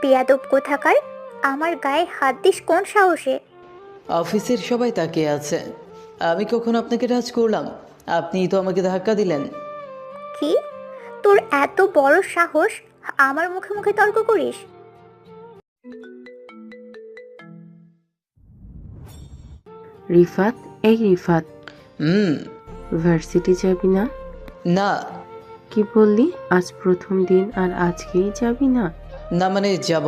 বেয়াদব কোথাকার! আমার গায়ে হাত দিস কোন সাহসে? অফিসের সবাই তাকিয়ে আছে। আমি কখন আপনাকে টাচ করলাম? আপনিই তো আমাকে ধাক্কা দিলেন। কি? তোর এত বড় সাহস আমার মুখে মুখে তর্ক করিস? রিফাত, এই রিফাত, হুম। ভার্সিটি যাবি না? না। কি বললি? আজ প্রথম দিন আর আজকেই যাবি না? না মানে যাব।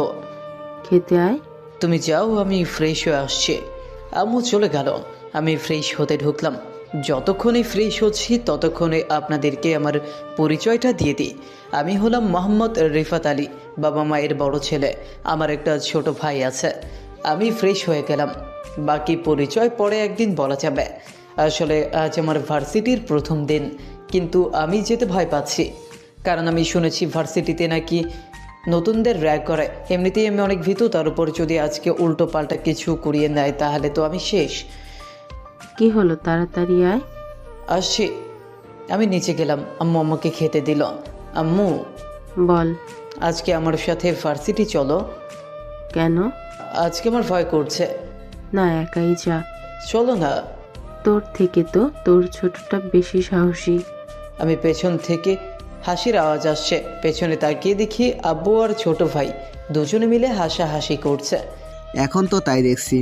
খেতে আয়। তুমি যাও, আমি ফ্রেশ হয়ে আসছি। আম্মু চলে গেল, আমি ফ্রেশ হতে ঢুকলাম। যতক্ষণে ফ্রেশ হচ্ছি ততক্ষণে আপনাদেরকে আমার পরিচয়টা দিয়ে দিই। আমি হলাম মোহাম্মদ রিফাত আলী, বাবা মায়ের বড় ছেলে। আমার একটা ছোট ভাই আছে। আমি ফ্রেশ হয়ে গেলাম, বাকি পরিচয় পরে একদিন বলা যাবে। আসলে আজ আমার ভার্সিটির প্রথম দিন, কিন্তু আমি যেতে ভয় পাচ্ছি। কারণ আমি শুনেছি ভার্সিটিতে নাকি নতুনদের র্যাগ করে। এমনিতেই আমি অনেক ভীতু, তার উপর যদি আজকে উল্টো পাল্টা কিছু করিয়ে নেয় তাহলে তো আমি শেষ। কি হলো, তাড়াতাড়ি আয়। আসছি। আমি নিচে গেলাম, আম্মু আমাকে খেতে দিল। আম্মু, বল। আজকে আমার সাথে ভার্সিটি চলো। কেন? আজকে আমার ভয় করছে। না, একাই যা। চলো না। তোর থেকে তো তোর ছোটটা বেশি সাহসী। আমি পেছন থেকে হাসির আওয়াজ আসছে, পেছনে তাকিয়ে দেখি আব্বু আর ছোট ভাই দুজনে মিলে হাসাহাসি করছে। এখন তো তাই দেখছি।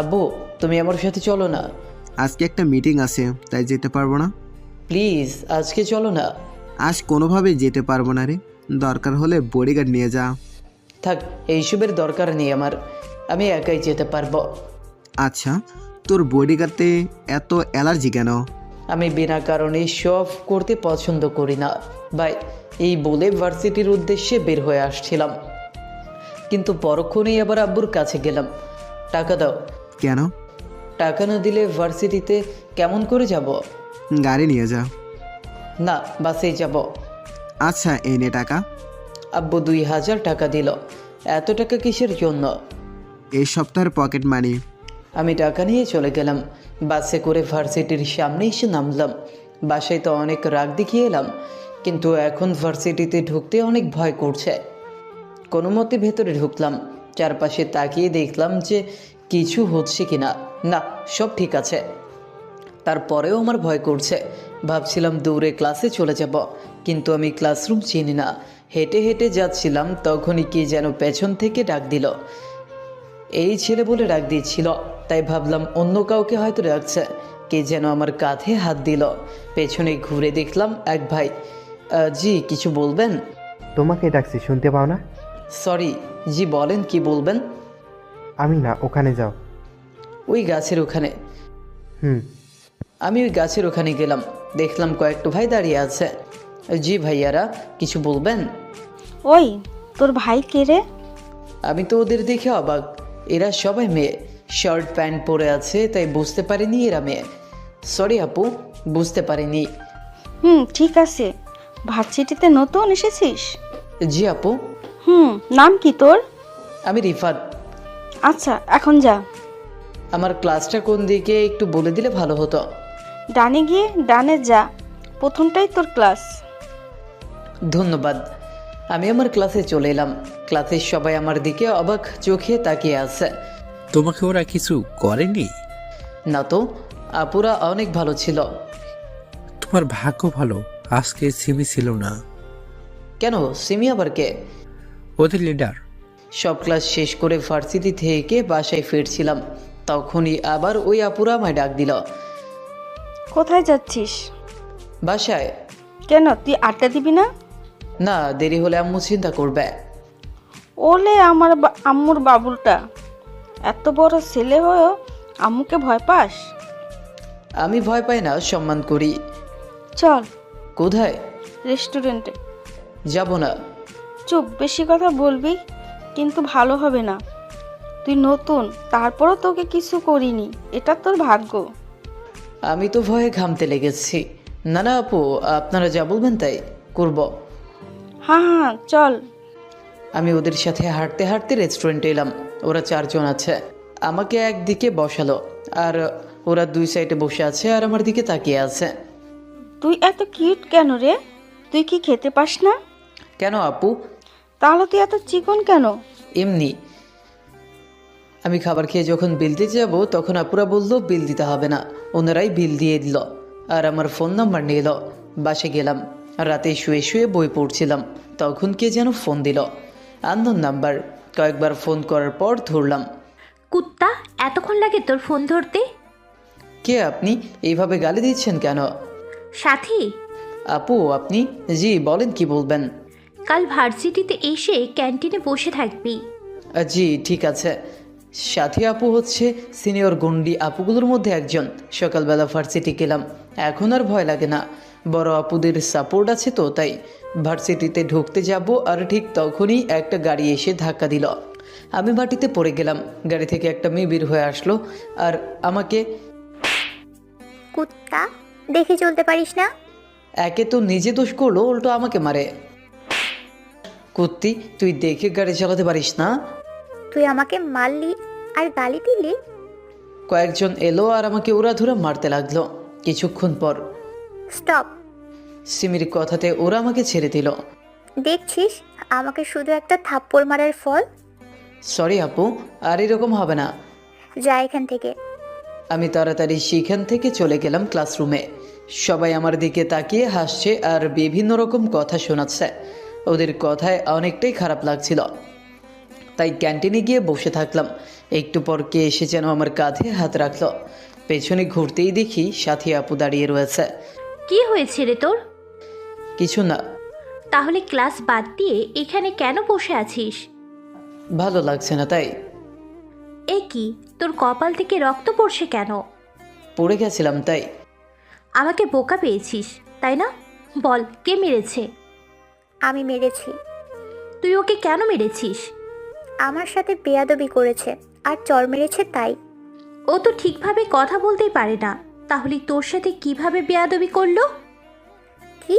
আব্বু, তুমি আমার সাথে চলো না। আজকে একটা মিটিং আছে, তাই যেতে পারবো না। প্লিজ আজকে চলো না। আজ কোনোভাবেই যেতে পারবো না রে। দরকার হলে বডিগার্ড নিয়ে যা। থাক, এইসবের দরকার নেই আমার, আমি একাই যেতে পারবো। আচ্ছা, তোর বডিগার্ডে এত অ্যালার্জি কেন? আমি বিনা কারণে শো অফ করতে পছন্দ করি না ভাই। এই বলে ভার্সিটির উদ্দেশ্যে বের হয়ে আসছিলাম, কিন্তু পরক্ষণেই আবার আব্বুর কাছে গেলাম। টাকা দাও। কেন? টাকা না দিলে ভার্সিটিতে কেমন করে যাব? গাড়ি নিয়ে যা। না, বাসেই যাব। আচ্ছা, এই নে টাকা। আব্বু 2000 টাকা দিল। এত টাকা কিসের জন্য? এই সপ্তাহের পকেট মানি। আমি টাকা নিয়ে চলে গেলাম। বাসে করে ভার্সিটির সামনে এসে নামলাম। বাসায় তো অনেক রাগ দেখিয়ে এলাম, কিন্তু এখন ভার্সিটিতে ঢুকতে অনেক ভয় করছে। কোনো মতে ভেতরে ঢুকলাম, চারপাশে তাকিয়ে দেখলাম যে কিছু হচ্ছে কিনা। না, সব ঠিক আছে। তারপরেও আমার ভয় করছে। ভাবছিলাম দৌড়ে ক্লাসে চলে যাব, কিন্তু আমি ক্লাসরুম চিনি না। হেঁটে হেঁটে যাচ্ছিলাম, তখনই কে যেন পেছন থেকে ডাক দিল। এই ছেলে বলে ডাক দিচ্ছিল, তাই ভাবলাম অন্য কাউকে হয়তো ডাকছে। কে যেন আমার কাঁধে হাত দিল। পেছনে ঘুরে দেখলাম এক ভাই। জি, কিছু বলবেন? তোমাকে ডাকছি, শুনতে পাও না? সরি। জি বলেন, কি বলবেন? আমি না, ওখানে যাও। ওই গাছের ওখানে। হুম। আমি ওই গাছের ওখানে গেলাম, দেখলাম কয়েকটা ভাই দাঁড়িয়ে আছে। জি ভাইয়ারা, কিছু বলবেন? ওই, তোর ভাই কে রে? আমি তো ওদের দেখে অবাক। এরা সবাই মেয়ে, শার্ট প্যান্ট পরে আছে, তাই বুঝতে পারিনি এরা মেয়ে। সরি আপু, বুঝতে পারিনি। ঠিক আছে। ভার্সিটিতে নতুন এসেছিস? জি আপু। নাম কি তোর? আমি রিফাত। আচ্ছা, এখন যা। আমার ক্লাসটা কোন দিকে একটু বলে দিলে ভালো হতো। ডানে গিয়ে ডানে যা, প্রথমটাই তোর ক্লাস। ধন্যবাদ। আমি আমার ক্লাসে চলে এলাম। ক্লাসের সবাই আমার দিকে অবাক চোখে তাকিয়ে আছে। তোমাকে ওরা কিছু করেনি? না তো, আপুরা অনেক ভালো ছিল। তোমার ভাগ্য ভালো, আজকে সিমি ছিল না। কেন, সিমি আবার কে? ওদের লিডার। সব ক্লাস শেষ করে ভার্সিটি থেকে বাসায় ফিরছিলাম, তখনই আবার ওই আপুরা আমায় ডাক দিল। কোথায় যাচ্ছিস? বাসায়। কেন, তুই আড্ডা দিবি না? না, দেরি হলে আম্মু চিন্তা করবে। ওলে আমার আম্মুর বাবুলটা, এত বড় ছেলে হয়েও আম্মুকে ভয় পাস? আমি ভয় পাই না, সম্মান করি। চল। কোথায়? রেস্টুরেন্টে। যাব না। চুপ, বেশি কথা বলবি কিন্তু ভালো হবে না। তুই নতুন, তারপরও তোকে কিছু করিনি, এটা তোর ভাগ্য। আমি তো ভয়ে ঘামতে লেগেছি। না না আপু, আপনারা যা বলবেন তাই করব। হ্যাঁ, চল। আমি ওদের সাথে হাঁটতে হাঁটতে রেস্টুরেন্টে এলাম। ওরা 4 জন আছে। আমাকে একদিকে বসালো, আর ওরা 2 সাইডে বসে আছে আর আমার দিকে তাকিয়ে আছে। তুই এত কিউট কেন রে? তুই কি খেতে পাস না? কেন আপু? তাহলে তুই এত চিকন কেন? এমনি। আমি খাবার খেয়ে যখন বিল দিতে যাব তখন আপুরা বলল বিল দিতে হবে না, ওনারাই বিল দিয়ে দিল আর আমার ফোন নাম্বার নিয়ে এলো। বাসে গেলাম, রাতে শুয়ে শুয়ে বই পড়ছিলাম, তখন কে যেন ফোন দিল, আননোন নাম্বার। কয়েকবার ফোন করার পর ধরলাম। কুত্তা, এতক্ষণ লাগে তোর ফোন ধরতে? কে আপনি? এইভাবে গালি দিচ্ছেন কেন? সাথী, আপু আপনি? জি বলেন, কি বলবেন? কাল ভার্সিটিতে এসে ক্যান্টিনে বসে থাকবি। জি ঠিক আছে। সাথী আপু হচ্ছে সিনিয়র গন্ডি আপুগুলোর মধ্যে একজন। সকালবেলা ভার্সিটি গেলাম, এখন আর ভয় লাগে না, বড় আপুদের সাপোর্ট আছে তো তাই। ভার্সিটিতে ঢুকতে যাব আর ঠিক তখনই একটা গাড়ি এসে ধাক্কা দিল। আমি মাটিতে পড়ে গেলাম। গাড়ি থেকে একটা মেয়ে বের হয়ে আসলো আর আমাকে, কুত্তা, দেখে চলতে পারিস না? একে তো নিজে দোষ করলো, উল্টো আমাকে মারে। কুত্তি, তুই দেখে গাড়ি চালাতে পারিস না? তুই আমাকে মারলি আর গালি দিলি। কয়েকজন এলো আর আমাকে ওরাধুরা মারতে লাগলো। কিছুক্ষণ পর স্টপ। সিমির কথাতে ওরা আমাকে ছেড়ে দিল। দেখছিস আমাকে শুধু একটা থাপ্পড় মারার ফল। সরি আপু, আর এরকম হবে না। যা এখান থেকে। আমি তাড়াতাড়ি সেখান থেকে চলে গেলাম ক্লাসরুমে। সবাই আমার দিকে তাকিয়ে হাসছে আর বিভিন্ন রকম কথা শোনাচ্ছে। ওদের কথায় অনেকটাই খারাপ লাগছিল, তাই ক্যান্টিনে গিয়ে বসে থাকলাম। একটু পর কে এসে যেন আমার কাঁধে হাত রাখলো। পেছনে ঘুরতেই দেখি সাথী আপু দাঁড়িয়ে রয়েছে। কি হয়েছে রে তোর? কিছু না। তাহলে ক্লাস বাদ দিয়ে এখানে কেন বসে আছিস? ভালো লাগছে না তাই। এ কি, তোর কপাল থেকে রক্ত পড়ছে কেন? পড়ে গেছিলাম তাই। আমাকে বোকা পেয়েছিস তাই না? বল, কে মেরেছে? আমি মেরেছি। তুই ওকে কেন মেরেছিস? আমার সাথে বেয়াদবি করেছে আর চর মেরেছে তাই। ও তো ঠিকভাবে কথা বলতেই পারে না, তাহলে তোর সাথে কিভাবে বেয়াদবি করলো? কি,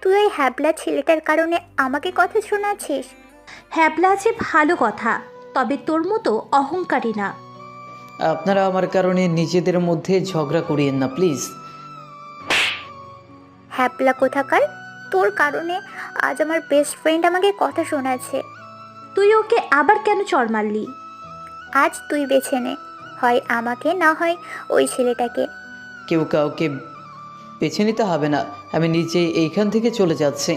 তুই ওই হ্যাবলা ছেলেটার কারণে আমাকে কথা শোনাচ্ছিস? হ্যাবলা আছে ভালো কথা, তবে তোর মতো অহংকারী না। আপনারা আমার কারণে নিজেদের মধ্যে ঝগড়া করিয়েন না প্লিজ। হ্যাবলা কোথাকার, তোর কারণে আজ আমার বেস্ট ফ্রেন্ড আমাকে কথা শোনাচ্ছে। তুই ওকে আবার কেন চড় মারলি? আজ তুই বেছে নে, হয় আমাকে না হয় ওই ছেলেটাকে। কেউ কাউকে বেছে নিতে হবে না, আমি নিজেই এইখান থেকে চলে যাচ্ছি।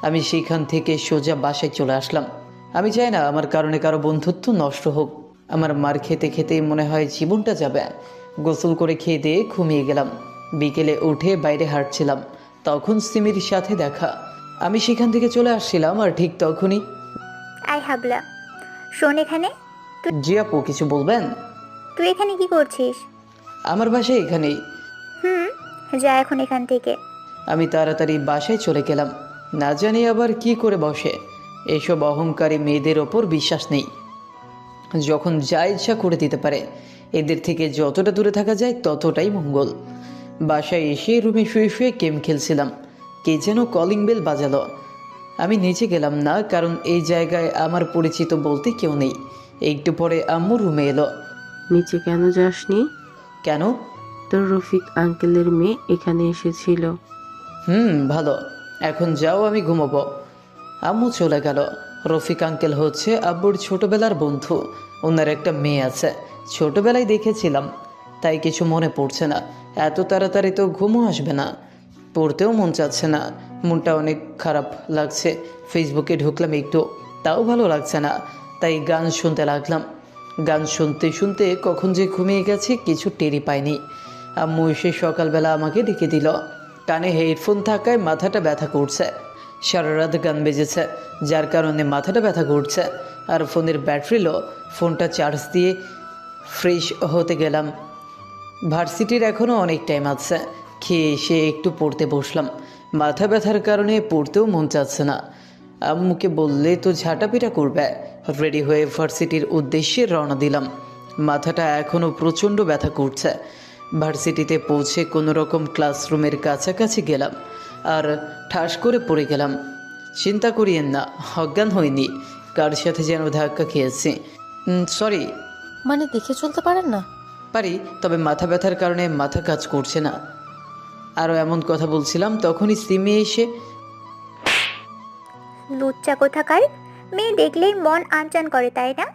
আমি সেইখান থেকে সোজা বাসায় চলে আসলাম। আমি চাই না আমার কারণে কারো বন্ধুত্ব নষ্ট হোক। আমার মার খেতে খেতেই মনে হয় জীবনটা যাবে। গোসল করে খেয়ে দিয়ে ঘুমিয়ে গেলাম। বিকেলে উঠে বাইরে হাঁটছিলাম, তখন সিমির সাথে দেখা। আমি সেখান থেকে চলে আসছিলাম আর ঠিক তখনই, আই হ্যাবলা, শোন এখানে। জি আপু কিছু বলবেন? তুই এখানে কি করছিস? আমার বাসায় এখানেই। যা এখন এখান থেকে। আমি তাড়াতাড়ি বাসায় চলে গেলাম। না জানি আবার কি করে বসে। এইসব অহংকারী মেয়েদের ওপর বিশ্বাস নেই, যখন যা ইচ্ছা করে দিতে পারে। এদের থেকে যতটা দূরে থাকা যায় ততটাই মঙ্গল। বাসায় এসে রুমে শুয়ে শুয়ে গেম খেলছিলাম, কে যেন কলিং বেল বাজালো। আমি নিচে গেলাম না, কারণ এই জায়গায় আমার পরিচিত বলতে কেউ নেই। একটু পরে আম্মু রুমে এলো। নিচে কেন যাসনি? কেন? তোর রফিক আঙ্কেলের মেয়ে এখানে এসেছিল। ভালো, এখন যাও, আমি ঘুমাবো। আম্মু চলে গেল। রফিক আঙ্কেল হচ্ছে আব্বুর ছোটবেলার বন্ধু। ওনার একটা মেয়ে আছে, ছোটবেলায় দেখেছিলাম, তাই কিছু মনে পড়ছে না। এত তাড়াতাড়ি তো ঘুমও আসবে না, পড়তেও মন চাচ্ছে না, মনটা অনেক খারাপ লাগছে। ফেসবুকে ঢুকলাম একটু, তাও ভালো লাগছে না, তাই গান শুনতে লাগলাম। গান শুনতে শুনতে কখন যে ঘুমিয়ে গেছে কিছু টেরই পাইনি। আম্মু এসে সকালবেলা আমাকে ডেকে দিল। কানে হেডফোন থাকায় মাথাটা ব্যথা করছে। সারা রাত গান বেজেছে, যার কারণে মাথাটা ব্যথা করছে। আর ফোনের ব্যাটারি লো, ফোনটা চার্জ দিয়ে ফ্রেশ হতে গেলাম। ভার্সিটির এখনও অনেক টাইম আছে। খেয়ে এসে একটু পড়তে বসলাম। মাথা ব্যথার কারণে পড়তেও মন চাচ্ছে না। আম্মুকে বললে তো ঝাঁটাপিটা করবে। রেডি হয়ে ভার্সিটির উদ্দেশ্যে রওনা দিলাম। মাথাটা এখনও প্রচণ্ড ব্যথা করছে। ভার্সিটিতে পৌঁছে কোনো রকম ক্লাসরুমের কাছাকাছি গেলাম আর ঠাস করে পড়ে গেলাম। চিন্তা করিয়েন না, অজ্ঞান হয়নি, কার সাথে যেন ধাক্কা খেয়েছি। সরি। মানে দেখে চলতে পারেন না? পারি, তবে মাথা ব্যথার কারণে মাথা কাজ করছে না। আরও এমন কথা বলছিলাম, তখনই সিমি এসে, লুচ্চা কোথাকার, মেয়ে দেখলেই মন আনচান করে, তাই না?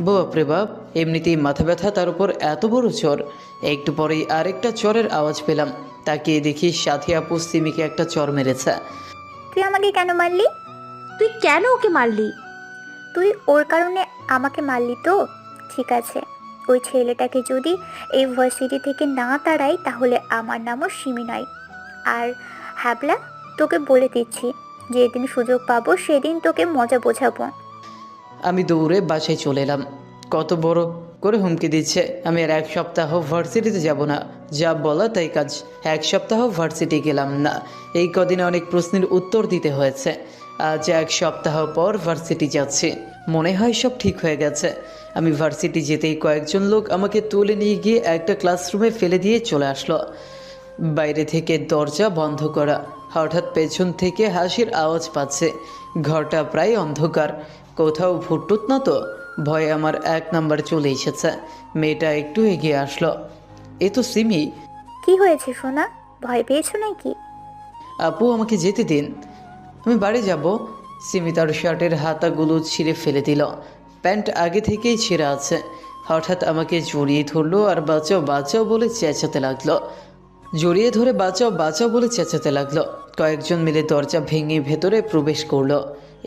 বাপরে বাপ, এমনিতেই মাথা ব্যথা, তার উপর এত বড় চর। একটু পরেই আরেকটা চরের আওয়াজ পেলাম। তাকিয়ে দেখি সাথী আপু সিমিকে একটা চর মেরেছে। তুই আমাকে কেন মারলি? তুই কেন ওকে মারলি? তুই ওর কারণে আমাকে মারলি তো? ঠিক আছে, ওই ছেলেটাকে যদি এই ভার্সিটি থেকে না তাড়াই তাহলে আমার নামও সিমি নয়। আর হ্যাবলা, তোকে বলে দিচ্ছি, যেদিন সুযোগ পাবো সেদিন তোকে মজা বোঝাবো। আমি দৌড়ে বাসায় চলে এলাম। কত বড় করে হুমকি দিচ্ছে। আমি আর 1 সপ্তাহ ভার্সিটিতে যাব না, যা বলা তাই কাজ। 1 সপ্তাহ ভার্সিটি গেলাম না, এই কদিনে অনেক প্রশ্নের উত্তর দিতে হয়েছে। আজ 1 সপ্তাহ পর ভার্সিটি যাচ্ছি, মনে হয় সব ঠিক হয়ে গেছে। আমি ভার্সিটি যেতেই কয়েকজন লোক আমাকে তুলে নিয়ে গিয়ে একটা ক্লাসরুমে ফেলে দিয়ে চলে আসলো। বাইরে থেকে দরজা বন্ধ করা, হঠাৎ পেছন থেকে হাসির আওয়াজ পাচ্ছে। ঘরটা প্রায় অন্ধকার, কোথাও ফুটটুত না তো। ভয়ে আমার 1 নাম্বার চলে এসেছে। মেয়েটা একটু এগিয়ে আসলো। এ তো সিমি। কি হয়েছে সোনা, ভয় পেয়েছো নাকি? আপু আমাকে যেতে দিন, আমি বাড়ি যাব। সিমি তার শার্টের হাতাগুলো ছিঁড়ে ফেলে দিল। প্যান্ট আগে থেকেই ছেঁড়া আছে। হঠাৎ আমাকে জড়িয়ে ধরলো আর বাঁচাও বাঁচাও বলে চেঁচাতে লাগলো। জড়িয়ে ধরে বাঁচাও বাঁচাও বলে চেঁচাতে লাগলো। কয়েকজন মিলে দরজা ভেঙে ভেতরে প্রবেশ করলো।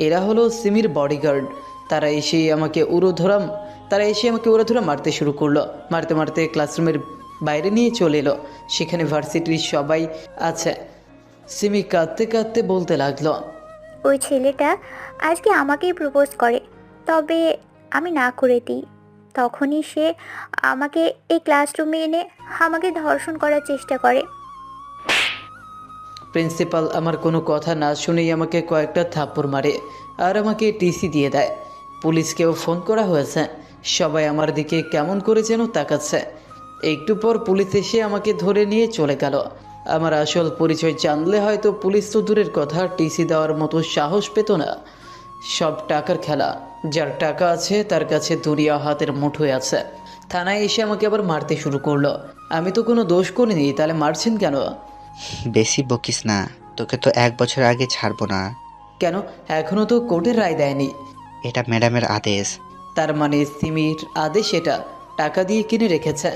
এরা হলো সিমির বডিগার্ড। তারা এসে আমাকে উড়োধরা মারতে শুরু করলো। মারতে মারতে ক্লাসরুমের বাইরে নিয়ে চলে এলো। সেখানে ভার্সিটির সবাই আছে। সিমি কাঁদতে কাঁদতে বলতে লাগলো, ওই ছেলেটা আজকে আমাকেই প্রপোজ করে, তবে আমি না করে দিই। তখনই সে আমাকে এই ক্লাসরুমে এনে আমাকে ধর্ষণ করার চেষ্টা করে। প্রিন্সিপাল আমার কোনো কথা না শুনেই আমাকে কয়েকটা থাপ্পড় মারে আর আমাকে টিসি দিয়ে দেয়। পুলিশকেও ফোন করা হয়েছে। সবাই আমার দিকে কেমন করে যেন তাকাচ্ছে। একটু পর পুলিশ এসে আমাকে ধরে নিয়ে চলে গেল। আমার আসল পরিচয় জানলে হয়তো পুলিশ তো দূরের কথা, টিসি দেওয়ার মতো সাহস পেত না। সব টাকার খেলা, যার টাকা আছে তার কাছে দুনিয়া হাতের মুঠোয় আছে। থানায় এসে আমাকে আবার মারতে শুরু করলো। আমি তো কোনো দোষ করিনি, তাহলে মারছেন কেন? বেশি বকিস না, তোকে তো 1 বছর আগে ছাড়বো না। কেন? এখনও তো কোর্টের রায় দেয়নি। এটা ম্যাডামের আদেশ। তার মানে সিমির আদেশ এটা টাকা দিয়ে কিনে রেখেছে।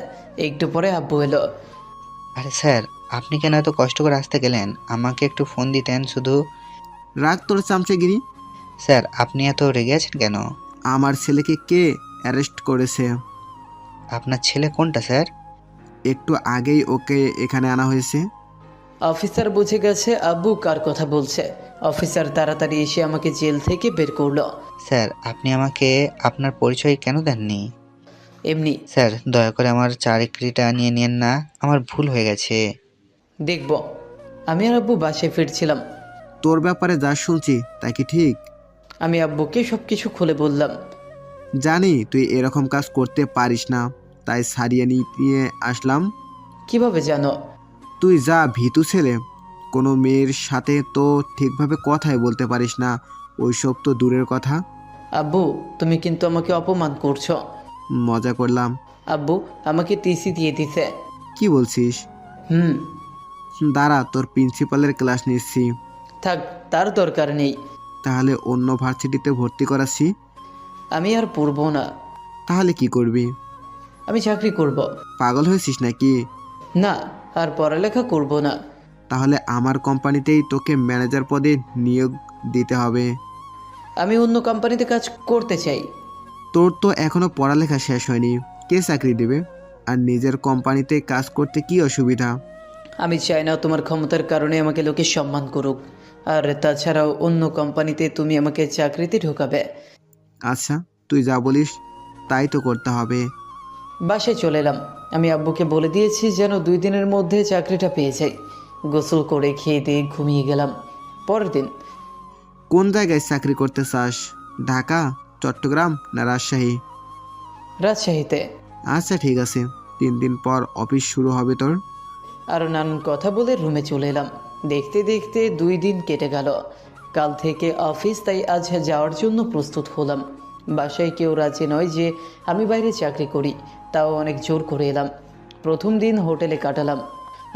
একটু পরে আব্বু এলো। আরে স্যার, আপনি কেন এত কষ্ট করে আসতে গেলেন? আমাকে একটু ফোন দিতেন শুধু। রাগ তোর চামচাগিরি। স্যার, আপনি এত রেগে আছেন কেন? আমার ছেলেকে কে অ্যারেস্ট করেছে? আপনার ছেলে কোনটা স্যার? একটু আগেই ওকে এখানে আনা হয়েছে। অফিসার বুঝে গেছে আব্বু কার কথা বলছে। অফিসার তাড়াতাড়ি এসে আমাকে জেল থেকে বের করলো। স্যার, আপনি আমাকে আপনার পরিচয় কেন দেননি? এমনি। স্যার, দয়া করে আমার চাকরিটা নিয়ে নেন না, আমার ভুল হয়ে গেছে। দেখব। আমি আর আব্বু বাসায় ফিরছিলাম। তোর ব্যাপারে যা শুনছি তা কি ঠিক? আমি আব্বুকে সব কিছু খুলে বললাম। জানি তুই এরকম কাজ করতে পারিস না, তাই সারিয়ে নিয়ে আসলাম। কিভাবে জানো? তুই যা ভীতু ছেলে, কোনো মেয়ের সাথে তো ঠিকভাবে কথাই বলতে পারিস না, ওইসব তো দূরের কথা। আব্বু, তুমি কিন্তু আমাকে অপমান করছো। মজা করলাম। আব্বু আমাকে টিসি দিয়ে দিছে। কি বলছিস? হুম। দাঁড়া, তোর প্রিন্সিপালের ক্লাস নিচ্ছি। থাক, তার দরকার নেই। তাহলে অন্য ভার্সিটিতে ভর্তি করাচ্ছি। আমি আর পড়বো না। তাহলে কি করবি? আমি চাকরি করব। পাগল হয়েছিস নাকি? না, আর পড়ালেখা করব না। তাহলে আমার কোম্পানিতেই তোকে ম্যানেজার পদে নিয়োগ দিতে হবে। আমি অন্য কোম্পানিতে কাজ করতে চাই। তোর তো এখনো পড়ালেখা শেষ হয়নি, কে চাকরি দেবে? আর নিজের কোম্পানিতে কাজ করতে কি অসুবিধা? আমি চাই না তোমার ক্ষমতার কারণে আমাকে লোকে সম্মান করুক। আর তাছাড়াও অন্য কোম্পানিতে তুমি আমাকে চাকরিতে ঢোকাবে। আচ্ছা, তুই যা বলিস তাই তো করতে হবে। বাসায় চলে এলাম। আমি আব্বুকে বলে দিয়েছি যেন 2 দিনের মধ্যে চাকরিটা পেয়ে যাই। গোসল করে খেয়ে দিয়ে ঘুমিয়ে গেলাম। পরের দিন। কোন জায়গায় চাকরি করতে চাস? ঢাকা, চট্টগ্রাম না রাজশাহী? রাজশাহীতে। আচ্ছা ঠিক আছে, 3 দিন পর অফিস শুরু হবে তোর। আরও নানান কথা বলে রুমে চলে এলাম। দেখতে দেখতে 2 দিন কেটে গেল। কাল থেকে অফিস, তাই আজ যাওয়ার জন্য প্রস্তুত হলাম। বাসায় কেউ রাজি নয় যে আমি বাইরে চাকরি করি, তাও অনেক জোর করে এলাম। প্রথম দিন হোটেলে কাটালাম।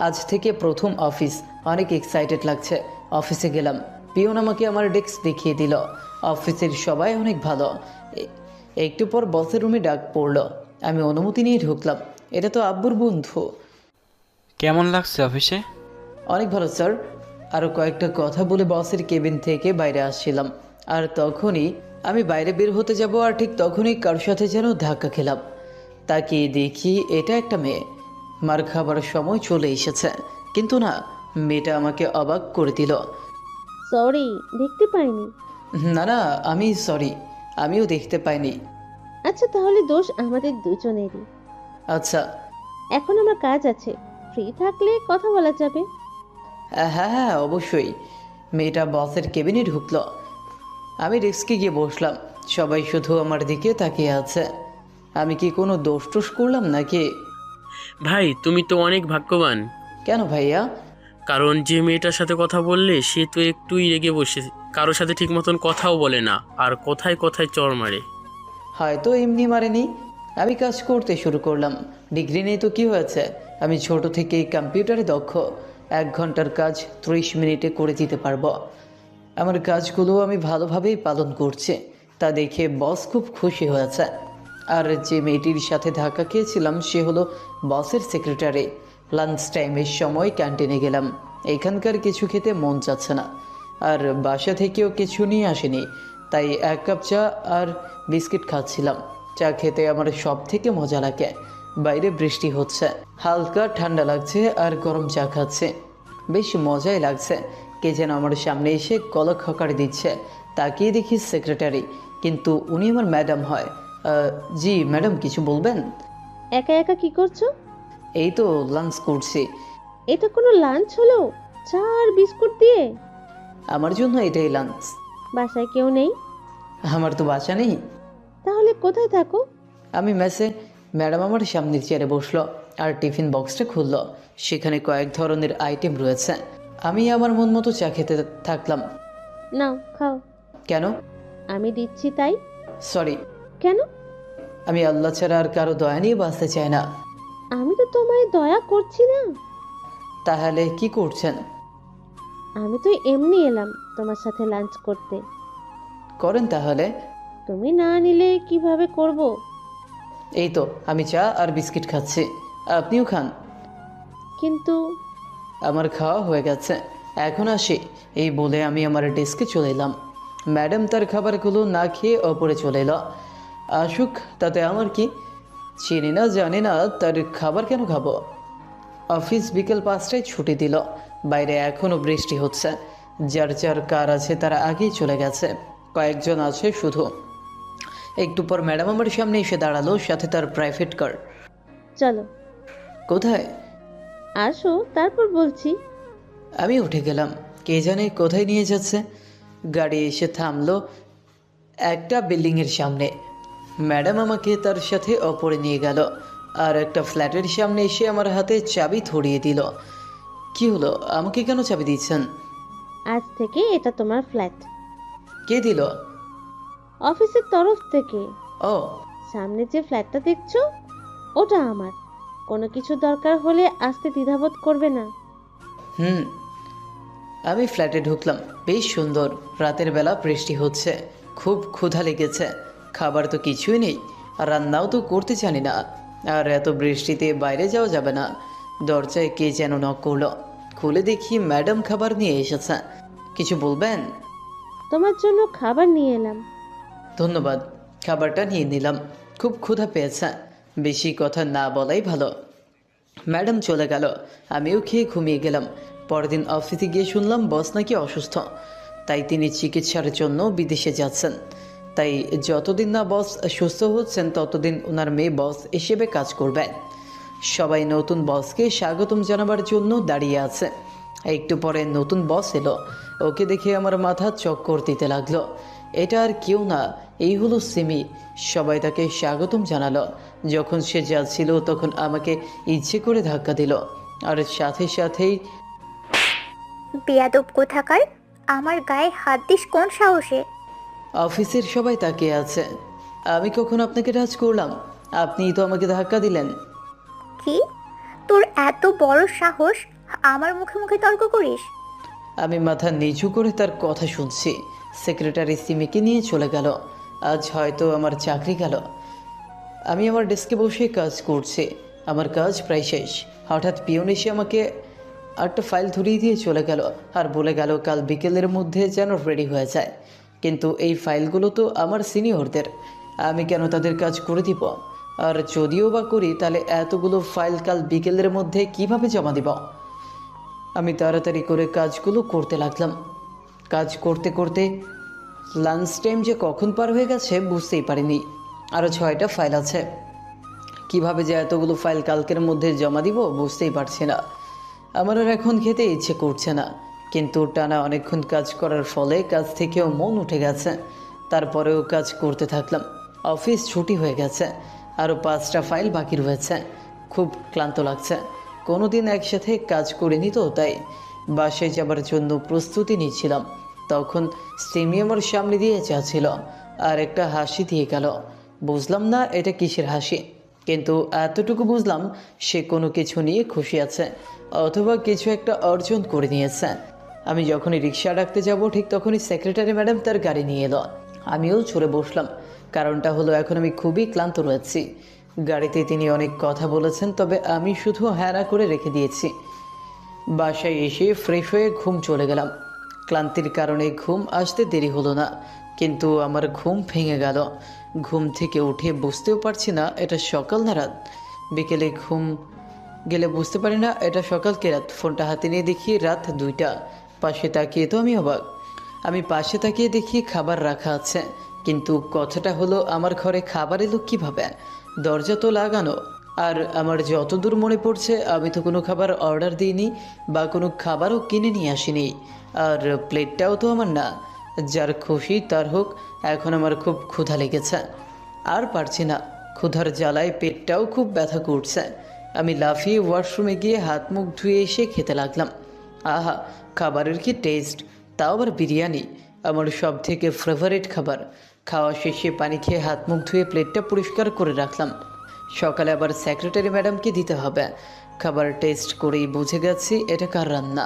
আজ থেকে প্রথম অফিস, অনেক এক্সাইটেড লাগছে। অফিসে গেলাম, পিয়ন আমাকে আমার ডেস্ক দেখিয়ে দিল। অফিসের সবাই অনেক ভালো। একটু পর বসের রুমে ডাক পড়লো। আমি অনুমতি নিয়ে ঢুকলাম। এটা তো আব্বুর বন্ধু। কেমন লাগছে অফিসে? অনেক ভালো স্যার। আরও কয়েকটা কথা বলে বসের কেবিন থেকে বাইরে আসছিলাম, আর তখনই আমি বাইরে বের হতে যাব, আর ঠিক তখনই কারোর সাথে যেন ধাক্কা খেলাম। তাকিয়ে দেখি এটা একটা মেয়ে। মার খাবার সময় চলে এসেছে, কিন্তু না, মেয়েটা আমাকে অবাক করে দিল। সরি, দেখতে পাইনি। না না, আমি সরি, আমিও দেখতে পাইনি। আচ্ছা, তাহলে দোষ আমাদের দুজনেরই। আচ্ছা। এখন আমার কাজ আছে, ফ্রি থাকলে কথা বলা যাবে। হ্যাঁ হ্যাঁ, অবশ্যই। মেয়েটা বসের কেবিনে ঢুকলো। আমি ডেস্কে গিয়ে বসলাম। সবাই শুধু আমার দিকে তাকিয়ে আছে। আমি কি কোনো দোষ টোষ করলাম নাকি? ভাই, তুমি তো অনেক ভাগ্যবান। কেন ভাইয়া? কারণ যে মেয়েটার সাথে কথা বললে সে তো একটুই রেগে বসে, কারোর সাথে ঠিক মতন কথাও বলে না, আর কথায় কথায় চড় মারে। হয়তো এমনি মারেনি। আমি কাজ করতে শুরু করলাম। ডিগ্রি নেই তো কি হয়েছে, আমি ছোট থেকেই কম্পিউটারে দক্ষ। 1 ঘন্টার কাজ 30 মিনিটে করে দিতে পারবো। আমার কাজগুলো আমি ভালোভাবেই পালন করছি। তা দেখে বস খুব খুশি হয়েছে। আর যে মেয়েটির সাথে ধাক্কা খেয়েছিলাম সে হলো বসের সেক্রেটারি। লাঞ্চ টাইমের সময় ক্যান্টিনে গেলাম। এখানকার কিছু খেতে মন চাচ্ছে না, আর বাসা থেকেও কিছু নিয়ে আসেনি, তাই 1 কাপ চা আর বিস্কিট খাচ্ছিলাম। চা খেতে আমার সব থেকে মজা লাগে। বাইরে বৃষ্টি হচ্ছে, হালকা ঠান্ডা লাগছে, আর গরম চা খাচ্ছে, বেশ মজাই লাগছে। কে যেন আমার সামনে এসে কলা খকার দিচ্ছে। তাকিয়ে দেখি সেক্রেটারি, কিন্তু উনি আমার ম্যাডাম হয়। জি ম্যাডাম, কিছু বলবেন? একা একা কি করছো? এই তো লাঞ্চ করছি। এটা কোনো লাঞ্চ হলো? চা আর বিস্কুট দিয়ে? আমার জন্য এটাই লাঞ্চ। বাসায় কেউ নেই? আমার তো বাসা নেই। তাহলে কোথায় থাকো? আমি মেসে। ম্যাডাম আমার সামনের চেয়ারে বসলো আর টিফিন বক্সটা খুললো। সেখানে কয়েক ধরনের আইটেম রয়েছে। আমি আমার মন মতো চা খেতে থাকলাম। নাও, খাও। কেন? আমি দিচ্ছি তাই। সরি। কেন? আমি আল্লাহ ছাড়া আর কারো দয়া নিয়ে বাঁচতে চাই না। আমি তো তোমায় দয়া করছি না। তাহলে কি করছেন? আমি তো এমনি এলাম তোমার সাথে লাঞ্চ করতে। করেন তাহলে। তুমি না নিলে কিভাবে করব? এই তো আমি চা আর বিস্কিট খাচ্ছি, আপনিও খান। কিন্তু আমার খাওয়া হয়ে গেছে, এখন আসি। এই বলে আমি আমার ডেস্কে চলে এলাম। ম্যাডাম তার খাবারগুলো না খেয়ে ওপরে চলে এলো। আসুক, তাতে আমার কি? চিনি না জানি না, তার খাবার কেন খাবো? অফিস বিকেল 5টায় ছুটি দিল। বাইরে এখনও বৃষ্টি হচ্ছে। যার যার কার আছে তারা আগেই চলে গেছে, কয়েকজন আছে শুধু। একটু পর ম্যাডাম আমার সামনে এসে দাঁড়ালো, সাথে তার প্রাইভেট কার। চলো। কোথায়? আসো, তারপর বলছি। আমি উঠে গেলাম। কে জানে কোথায় নিয়ে যাচ্ছে। গাড়ি এসে থামলো একটা বিল্ডিংয়ের সামনে। ম্যাডাম আমাকে তার সাথে ওপরে নিয়ে গেল, আর একটা ফ্ল্যাটের সামনে এসে আমার হাতে চাবি ধরিয়ে দিল। কি হলো, আমাকে কেন চাবি দিচ্ছেন? আজ থেকে এটা তোমার ফ্ল্যাট। কে দিল? অফিসের তরফ থেকে। ও, সামনে যে ফ্ল্যাটটা দেখছো ওটা আমার। কোনো কিছু দরকার হলে আসতে দ্বিধাবোধ করবে না। আমি ফ্ল্যাটে ঢুকলাম। বেশ সুন্দর। রাতের বেলা বৃষ্টি হচ্ছে, খুব ক্ষুধা লেগেছে। খাবার তো কিছুই নেই, আর রান্নাও তো করতে জানি না। আর এত বৃষ্টিতে বাইরে যাওয়া যাবে না। দরজায় কে যেন নক করলো। খুলে দেখি ম্যাডাম খাবার নিয়ে এসেছে। কিছু বলবেন? তোমার জন্য খাবার নিয়ে এলাম। ধন্যবাদ। খাবারটা নিয়ে নিলাম। খুব ক্ষুধা পেয়েছে, বেশি কথা না বলাই ভালো। ম্যাডাম চলে গেল, আমিও খেয়ে ঘুমিয়ে গেলাম। পরের দিন অফিসে গিয়ে শুনলাম বস নাকি অসুস্থ, তাই তিনি চিকিৎসার জন্য বিদেশে যাচ্ছেন। তাই যতদিন না বস সুস্থ হচ্ছেন ততদিন ওনার মেয়ে বস হিসেবে কাজ করবেন। সবাই নতুন বসকে স্বাগতম জানাবার জন্য দাঁড়িয়ে আছে। একটু পরে নতুন বস এলো। ওকে দেখে আমার মাথা চক্কর দিতে লাগলো। এটা আর কেউ না, এই হলো সিমি। সবাই তাকে স্বাগতম জানালো। যখন সে যাচ্ছিল তখন আমাকে ইচ্ছে করে ধাক্কা দিল, আর সাথে সাথেই বেয়াদব কোথাকার, আমার গায়ে হাত দিস কোন সাহসে? অফিসের সবাই তাকিয়ে আছে। আমি কখন আপনাকে টাচ করলাম? আপনিই তো আমাকে ধাক্কা দিলেন। কি, তোর এত বড় সাহস আমার মুখে মুখে তর্ক করিস? আমি মাথা নিচু করে তার কথা শুনছি। সেক্রেটারি সিমিকে নিয়ে চলে গেল। আজ হয়তো আমার চাকরি গেল। আমি আমার ডেস্কে বসে কাজ করছি। আমার কাজ প্রায় শেষ। হঠাৎ পিয়ন এসে আমাকে একটা ফাইল ধরিয়ে দিয়ে চলে গেল আর বলে গেল কাল বিকেলের মধ্যে যেন রেডি হয়ে যায়। কিন্তু এই ফাইলগুলো তো আমার সিনিয়রদের, আমি কেন তাদের কাজ করে দিব? আর যদিও বা করি তাহলে এতগুলো ফাইল কাল বিকেলের মধ্যে কিভাবে জমা দিব? আমি তাড়াতাড়ি করে কাজগুলো করতে লাগলাম। কাজ করতে করতে লাঞ্চ টাইম যে কখন পার হয়ে গেছে বুঝতেই পারিনি। আরও 6টা ফাইল আছে। কিভাবে যে এতগুলো ফাইল কালকের মধ্যে জমা দিব বুঝতেই পারছি না। আমার আর এখন খেতে ইচ্ছে করছে না, কিন্তু টানা অনেকক্ষণ কাজ করার ফলে কাজ থেকেও মন উঠে গেছে। তারপরেও কাজ করতে থাকলাম। অফিস ছুটি হয়ে গেছে, আরও 5টা ফাইল বাকি রয়েছে। খুব ক্লান্ত লাগছে, কোনো দিন একসাথে কাজ করিনি তো, তাই বাসায় যাবার জন্য প্রস্তুতি নিচ্ছিলাম। তখন সিমি আমার সামনে দিয়ে যাচ্ছিল আর একটা হাসি দিয়ে গেল। বুঝলাম না এটা কিসের হাসি, কিন্তু এতটুকু বুঝলাম সে কোনো কিছু নিয়ে খুশি আছে অথবা কিছু একটা অর্জন করে নিয়েছে। আমি যখনই রিক্সা ডাকতে যাব ঠিক তখনই সেক্রেটারি ম্যাডাম তার গাড়ি নিয়ে এলো। আমিও চড়ে বসলাম। কারণটা হলো এখন আমি খুবই ক্লান্ত রয়েছি। গাড়িতে তিনি অনেক কথা বলেছেন, তবে আমি শুধু হ্যাঁ না করে রেখে দিয়েছি। বাসায় এসে ফ্রেশ হয়ে ঘুম চলে গেলাম। ক্লান্তির কারণে ঘুম আসতে দেরি হলো না, কিন্তু আমার ঘুম ভেঙে গেল। ঘুম থেকে উঠে বুঝতেও পারছি না এটা সকাল না রাত। বিকেলে ঘুম গেলে বুঝতে পারি না এটা সকাল কে রাত। ফোনটা হাতে নিয়ে দেখি রাত 2টা। পাশে তাকিয়ে তো আমি অবাক। আমি পাশে তাকিয়ে দেখি খাবার রাখা আছে, কিন্তু কথাটা হলো আমার ঘরে খাবার এলো কীভাবে? দরজা তো লাগানো। আর আমার যতদূর মনে পড়ছে আমি তো কোনো খাবার অর্ডার দিইনি বা কোনো খাবারও কিনে নিয়ে আসিনি। আর প্লেটটাও তো আমার না। যার খুশি তার হোক, এখন আমার খুব ক্ষুধা লেগেছে, আর পারছি না। ক্ষুধার জ্বালায় পেটটাও খুব ব্যথা করছে। আমি লাফিয়ে ওয়াশরুমে গিয়ে হাত মুখ ধুয়ে এসে খেতে লাগলাম। আহা, খাবারের কি টেস্ট! তাও আবার বিরিয়ানি, আমার সব থেকে ফেভারিট খাবার। খাওয়া শেষে পানি খেয়ে হাত মুখ ধুয়ে প্লেটটা পরিষ্কার করে রাখলাম। সকালে আবার সেক্রেটারি ম্যাডামকে দিতে হবে। খাবার টেস্ট করেই বুঝে গেছি এটা কার রান্না,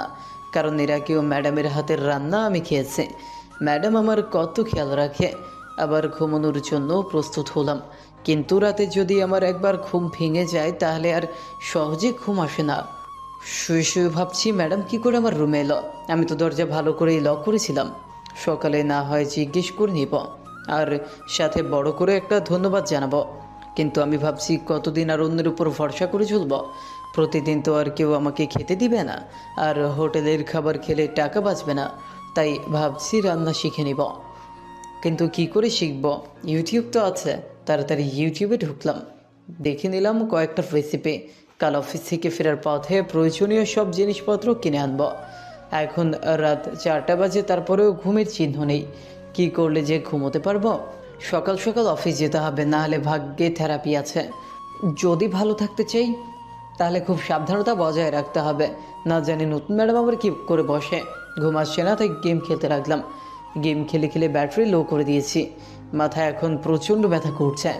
কারণ এর আগেও ম্যাডামের হাতের রান্না আমি খেয়েছি। ম্যাডাম আমার কত খেয়াল রাখে। আবার ঘুমানোর জন্য প্রস্তুত হলাম, কিন্তু রাতে যদি আমার একবার ঘুম ভেঙে যায় তাহলে আর সহজে ঘুম আসে না। শুয়ে শুয়ে ভাবছি ম্যাডাম কি করে আমার রুমে এলো। আমি তো দরজা ভালো করেই লক করেছিলাম। সকালে না হয় জিজ্ঞেস করে নিব, আর সাথে বড় করে একটা ধন্যবাদ জানাবো। কিন্তু আমি ভাবছি কতদিন আর অন্যের উপর ভরসা করে চলব? প্রতিদিন তো আর কেউ আমাকে খেতে দিবে না, আর হোটেলের খাবার খেলে টাকা বাঁচবে না। তাই ভাবছি রান্না শিখে নিব। কিন্তু কি করে শিখব? ইউটিউব তো আছে। তাড়াতাড়ি ইউটিউবে ঢুকলাম, দেখে নিলাম কয়েকটা রেসিপি। কাল অফিস থেকে ফেরার পথে প্রয়োজনীয় সব জিনিসপত্র কিনে আনব। এখন রাত 4টা বাজে, তারপরেও ঘুমের চিহ্ন নেই। কি করলে যে ঘুমোতে পারবো? সকাল সকাল অফিস যেতে হবে, না হলে ভাগ্যে থেরাপি আছে। যদি ভালো থাকতে চাই তাহলে খুব সাবধানতা বজায় রাখতে হবে। না জানি নতুন ম্যাডাম আবার কী করে বসে। ঘুম আসছে না, তাই গেম খেলতে লাগলাম। গেম খেলে খেলে ব্যাটারি লো করে দিয়েছি। মাথায় এখন প্রচণ্ড ব্যথা করছে।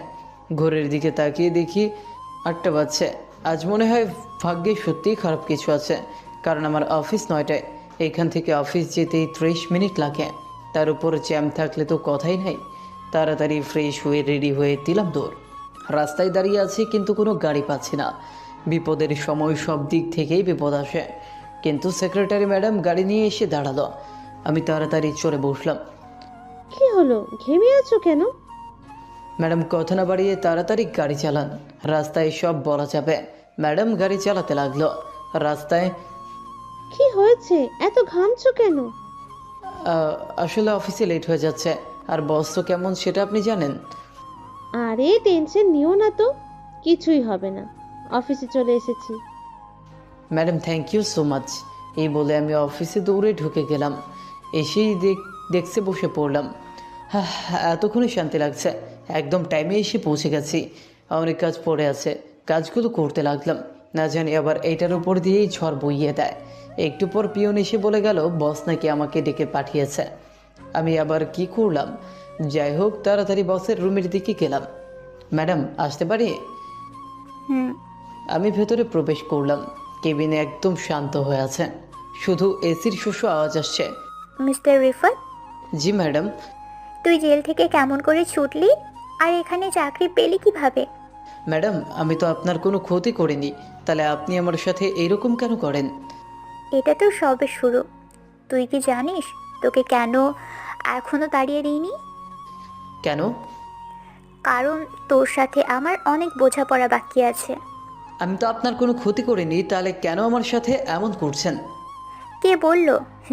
ঘড়ির দিকে তাকিয়ে দেখি 8টা বাজছে। আজ মনে হয় ভাগ্যে সত্যিই খারাপ কিছু আছে, কারণ আমার অফিস 9টায়। এখান থেকে অফিস যেতেই 30 মিনিট লাগে। তার উপর জ্যাম থাকলে তো কথাই নাই। তাড়াতাড়ি ফ্রেশ হয়ে রেডি হয়ে দিলাম দৌড়। রাস্তায় দাঁড়িয়ে আছি, কিন্তু কোনো গাড়ি পাচ্ছি না। বিপদের সময় সব দিক থেকেই বিপদ আসে, কিন্তু সেক্রেটারি ম্যাডাম গাড়ি নিয়ে এসে দাঁড়ালো। আমি তাড়াতাড়ি চড়ে বসলাম। কি হলো, ঘেমে আছো কেন? ম্যাডাম কথা না বাড়িয়ে তাড়াতাড়ি গাড়ি চালান, রাস্তায় সব বলা যাবে। ম্যাডাম গাড়ি চালাতে লাগলো। রাস্তায় কি হয়েছে, এত ঘামছো কেন? আসলে অফিসে লেট হয়ে যাচ্ছে, আর বস তো কেমন সেটা আপনি জানেন। আরে টেনশন নিও না তো, কিছুই হবে না। অফিসে চলে এসেছি। Madam thank you so much. এই বলে আমি অফিসে দৌড়ে ঢুকে গেলাম। এসেই দেখতে বসে পড়লাম। হ্যাঁ, এতক্ষণই শান্তি লাগছে। একদম টাইমে এসে পৌঁছে গেছি। অনেক কাজ পড়ে আছে, কাজগুলো করতে লাগলাম। না জানি আবার এইটার উপর দিয়েই ঝড় বইয়ে দেয়। একটু পর পিয়ন এসে বলে গেল বস নাকি আমাকে ডেকে পাঠিয়েছে। আমি আবার কি করলাম? যাই হোক, তাড়াতাড়ি বসের রুমের দিকে গেলাম। ম্যাডাম আসতে পারি? হুম। আমি ভেতরে প্রবেশ করলাম। কেবিনে একদম শান্ত হয়ে আছে। শুধু এসির শোষো আওয়াজ আসছে। মিস্টার রিফাত, জি ম্যাডাম। তুই জেল থেকে কেমন করে ছুটলি আর এখানে চাকরি পেলি কিভাবে? ম্যাডাম, আমি তো আপনার কোনো ক্ষতি করিনি, তাহলে আপনি আমার সাথে এইরকম কেন করেন? এটা তো সবে শুরু। তুই কি জানিস তোকে কেন এখনো তাড়িয়ে দিইনি? কেন? কারণ তোর সাথে আমার অনেক বোঝাপড়া বাকি আছে। আমি তো আপনার কোনো ক্ষতি করিনি, তাহলে কেন আমার সাথে এমন করছেন? কে বলল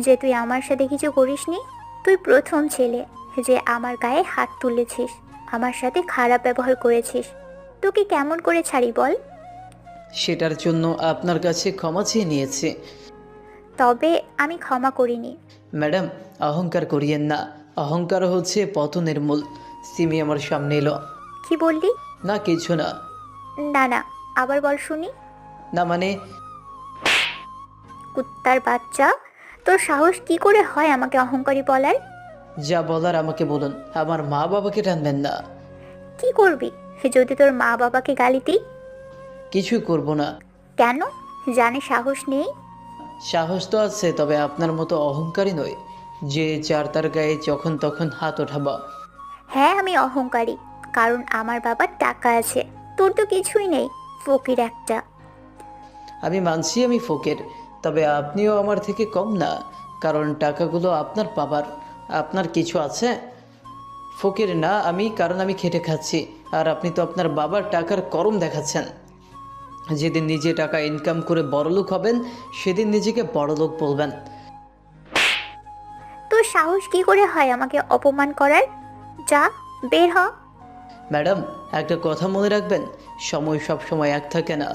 যে তুই আমার সাথে কিছু করিসনি? তুই প্রথম ছেলে যে আমার গায়ে হাত তুলেছিস, আমার সাথে খারাপ ব্যবহার করেছিস। তোকে কেমন করে ছাড়ি বল? সেটার জন্য আপনার কাছে ক্ষমা চেয়ে নিয়েছি। তবে আমি ক্ষমা করিনি। ম্যাডাম, অহংকার করিয়েন না, অহংকার হচ্ছে পতনের মূল। সিমি আমার সামনে এলো। কি বললি? না কিছু না। না না, আবার বল শুনি। না মানে কুত্তার বাচ্চা, তোর সাহস কি করে হয় আমাকে অহংকারী বলার? যা বলার আমাকে বলুন, আমার মা বাবাকে টানবেন না। কি করবি যদি তোর মা বাবাকে গালি দিই? কিছু করব না। কেন? জানে সাহস নেই? সাহস তো আছে, তবে আপনার মতো অহংকারী নয় যে যার তার গায়ে যখন তখন হাত ওঠাবা। হ্যাঁ, আমি অহংকারী, কারণ আমার বাবার টাকা আছে, তোর তো কিছুই নেই, ফকির একটা। আমি মানছি আমি ফকির, তবে আপনিও আমার থেকে কম না, কারণ টাকাগুলো আপনার বাবার। আপনার কিছু আছে? ফকির না আমি, কারণ আমি খেটে খাচ্ছি, আর আপনি তো আপনার বাবার টাকার করম দেখাচ্ছেন। যেদিন নিজে টাকা ইনকাম করে বড়লোক হবেন, সেদিন নিজেকে বড়লোক বলবেন। তোর সাহস কি করে হয় আমাকে অপমান করার? যা, বের হ। ম্যাডাম, একটা কথা মনে রাখবেন, সময় সব সময় এক থাকে না।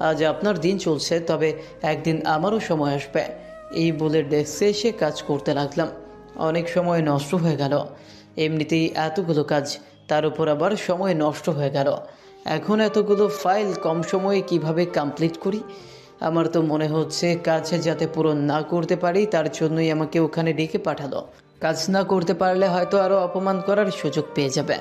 আজ আপনার দিন চলছে, তবে একদিন আমারও সময় আসবে। এই বলে ডেস্কে এসে কাজ করতে লাগলাম। অনেক সময় নষ্ট হয়ে গেল। এমনিতেই এতগুলো কাজ, তার উপর আবার সময় নষ্ট হয়ে গেল। এখন এতগুলো ফাইল কম সময়ে কিভাবে কমপ্লিট করি? আমার তো মনে হচ্ছে কাজ যাতে পূরণ না করতে পারি, তার জন্যই আমাকে ওখানে ডেকে পাঠালো। কাজ না করতে পারলে হয়তো আরও অপমান করার সুযোগ পেয়ে যাবে,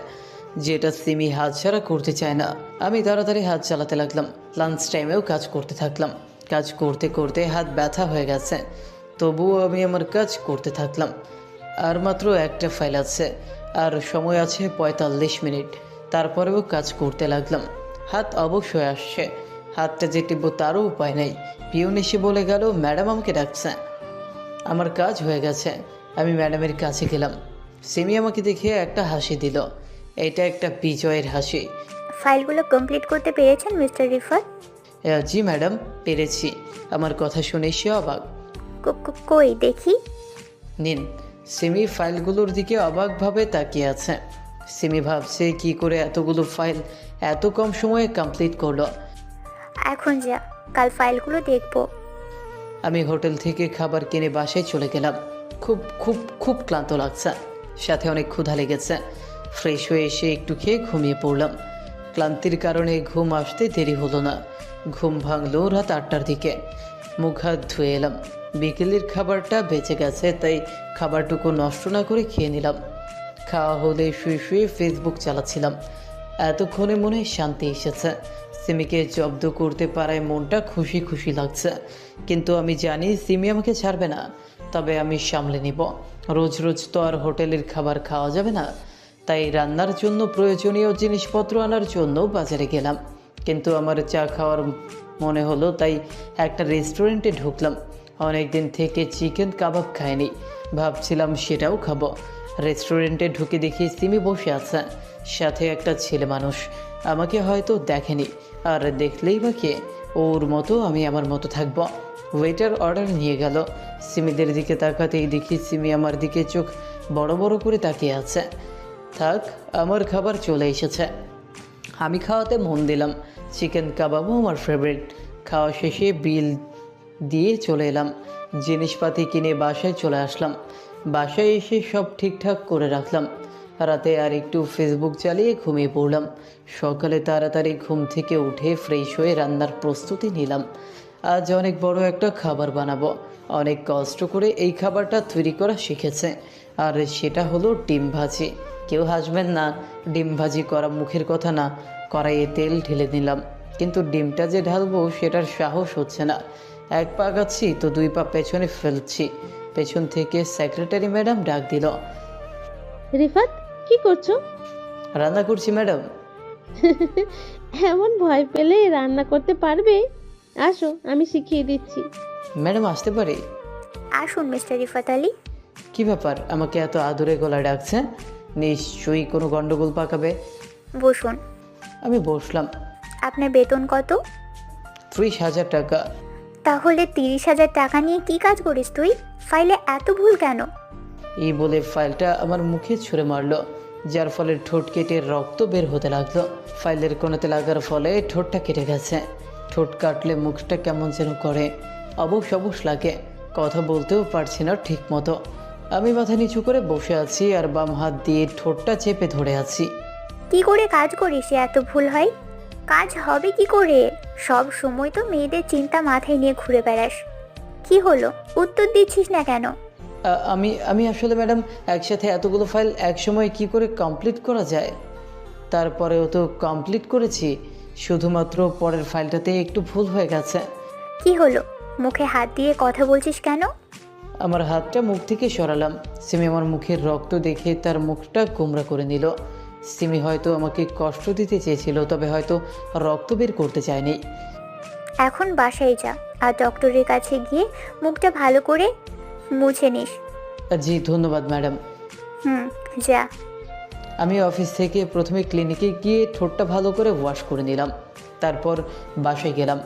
যেটা সিমি হাতছাড়া করতে চায় না। আমি তাড়াতাড়ি হাত চালাতে লাগলাম। লাঞ্চ টাইমেও কাজ করতে থাকলাম। কাজ করতে করতে হাত ব্যথা হয়ে গেছে, তবুও আমি আমার কাজ করতে থাকলাম। আর মাত্র একটা ফাইল আছে, আর সময় আছে 45 মিনিট। তারপরেও কাজ করতে লাগলাম। হাত অবশ্যই আসছে, হাতটা যে টিপব তারও উপায় নেই। পিয়ন এসে বলে গেল ম্যাডাম আমাকে ডাকছে। আমার কাজ হয়ে গেছে। আমি ম্যাডামের কাছে গেলাম। সিমি আমাকে দেখে একটা হাসি দিল। এটা একটা বিজয়ের হাসি। ফাইলগুলো কমপ্লিট করতে পেরেছেন মিস্টার রিফাত? জি ম্যাডাম, পেরেছি। আমার কথা শুনে সে অবাক। কই দেখি। নিন। সিমি ফাইলগুলোর দিকে অবাকভাবে তাকিয়ে আছে। সিমি ভাবছে কি করে এতগুলো ফাইল এত কম সময়ে কমপ্লিট করলো। এখন যা, কাল ফাইলগুলো দেখবো। আমি হোটেল থেকে খাবার কিনে বাসায় চলে গেলাম। খুব খুব খুব ক্লান্ত লাগছে, সাথে অনেক ক্ষুধা লেগেছে। ফ্রেশ হয়ে এসে একটু খেয়ে ঘুমিয়ে পড়লাম। ক্লান্তির কারণে ঘুম আসতে দেরি হলো না। ঘুম ভাঙলো রাত 8টার দিকে। মুখ হাত ধুয়ে এলাম। বিকেলের খাবারটা বেঁচে গেছে, তাই খাবারটুকু নষ্ট না করে খেয়ে নিলাম। খাওয়া হলে শুয়ে শুয়ে ফেসবুক চালাচ্ছিলাম। এতক্ষণে মনে শান্তি এসেছে। সিমিকে জব্দ করতে পারায় মনটা খুশি খুশি লাগছে, কিন্তু আমি জানি সিমি আমাকে ছাড়বে না। তবে আমি সামলে নিব। রোজ রোজ তো আর হোটেলের খাবার খাওয়া যাবে না, তাই রান্নার জন্য প্রয়োজনীয় জিনিসপত্র আনার জন্য বাজারে গেলাম। কিন্তু আমার চা খাওয়ার মনে হলো, তাই একটা রেস্টুরেন্টে ঢুকলাম। অনেক দিন থেকে চিকেন কাবাব খাইনি, ভাবছিলাম সেটাও খাবো। রেস্টুরেন্টে ঢুকে দেখি সিমি বসে আছে, সাথে একটা ছেলে মানুষ। আমাকে হয়তো দেখেনি, আর দেখলেই বা কে, ওর মতো আমি আমার মতো থাকবো। ওয়েটার অর্ডার নিয়ে গেল। সিমিদের দিকে তাকাতেই দেখি সিমি আমার দিকে চোখ বড় বড় করে তাকিয়ে আছে। থাক, আমার খাবার চলে এসেছে। আমি খাওয়াতে মন দিলাম। চিকেন কাবাবও আমার ফেভারিট। খাওয়া শেষে বিল দিয়ে চলে এলাম। জিনিসপাতি কিনে বাসায় চলে আসলাম। বাসায় এসে সব ঠিকঠাক করে রাখলাম। রাতে আর একটু ফেসবুক চালিয়ে ঘুমিয়ে পড়লাম। সকালে তাড়াতাড়ি ঘুম থেকে উঠে ফ্রেশ হয়ে রান্নার প্রস্তুতি নিলাম। আজ অনেক বড় একটা খাবার বানাবো। অনেক কষ্ট করে এই খাবারটা তৈরি করা শিখেছে, আর সেটা হলো ডিম ভাজি। কেউ হাসবেন না, ডিম ভাজি করা মুখের কথা না। কড়াইয়ে তেল ঢেলে নিলাম, কিন্তু ডিমটা যে ঢালবো সেটার সাহস হচ্ছে না। এক পা আগাচ্ছি তো 2 পা পেছনে ফেলছি। পেছন থেকে সেক্রেটারি ম্যাডাম ডাক দিল। রিফাত, কি করছো? রান্না করছি ম্যাডাম। এমন ভয় পেলে রান্না করতে পারবে? আসো, আমি শিখিয়ে দিচ্ছি। ম্যাডাম আসতে পারি? আসুন মিস্টার রিফাত আলী। কি ব্যাপার, আমাকে এত আদরে গলায় ডাকছে? নিশ্চয়ই কোনো গন্ডগোল পাকাবে। বসুন। আমি বসলাম। আপনার বেতন কত? 30,000 টাকা। তাহলে 30,000 টাকা নিয়ে কি কাজ করিস তুই? ফাইলে এত ভুল কেন? এই বলে ফাইলটা আমার মুখে ছুঁড়ে মারলো, যার ফলে ঠোঁট কেটে রক্ত বের হতে লাগলো। ফাইলের কোণাতে লাগার ফলে ঠোঁটটা কেটে গেছে। ঠোঁট কাটলে মুখটা কেমন যেন করে, অবশ অবশ লাগে। কথা বলতেও পারছি না ঠিক মতো। আমি মাথা নিচু করে বসে আছি আর বাম হাত দিয়ে ঠোঁটটা চেপে ধরে আছি। কি করে কাজ করিস এত ভুল হয়? কাজ হবে কি করে? সব সময় তো মেয়েদের চিন্তা মাথায় নিয়ে ঘুরে বেড়াস। কি হলো, উত্তর দিচ্ছিস না কেন? আমি আসলে ম্যাডাম, একসাথে এতগুলো ফাইল একসময় কি করে কমপ্লিট করা যায়? তারপরেও তো কমপ্লিট করেছি, শুধুমাত্র পরের ফাইলটাতে একটু ভুল হয়ে গেছে। কি হলো, মুখে হাত দিয়ে কথা বলছিস কেন? আমার হাতটা মুখ থেকে সরালাম। সিমি আমার মুখের রক্ত দেখে তার মুখটা গোমরা করে নিল। সিমি হয়তো আমাকে কষ্ট দিতে চেয়েছিল, তবে হয়তো রক্ত বের করতে চায়নি। এখন বাসায় যা আর ডক্টরের কাছে গিয়ে মুখটা ভালো করে মুছে নিস। জি ধন্যবাদ ম্যাডাম। যা। আমি অফিস থেকে প্রথমে ক্লিনিকে গিয়ে ঠোঁটটা ভালো করে ওয়াশ করে নিলাম। তারপর বাসায় গেলাম।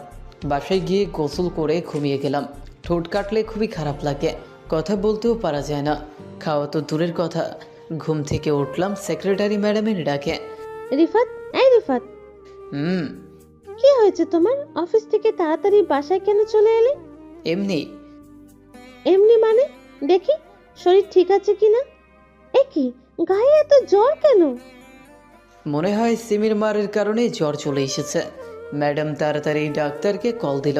বাসায় গিয়ে গোসল করে ঘুমিয়ে গেলাম। ঠোঁট কাটলে খুবই খারাপ লাগে, কথা বলতেও পারা যায় না, খাওয়া তো দূরের কথা। ঘুম থেকে উঠলাম সেক্রেটারি ম্যাডামের ডাকে। রিফাত, এই রিফাত, কি হয়েছে তোমার? অফিস থেকে তাড়াতাড়ি বাসায় কেন চলে এলে? এমনি। এমনি মানে? দেখি শরীর ঠিক আছে কিনা। এ কি, গায়ে এত জ্বর কেন? মনে হয় সিমির মারের কারণে জ্বর চলে এসেছে। ম্যাডাম তাড়াতাড়ি ডাক্তারকে কল দিল।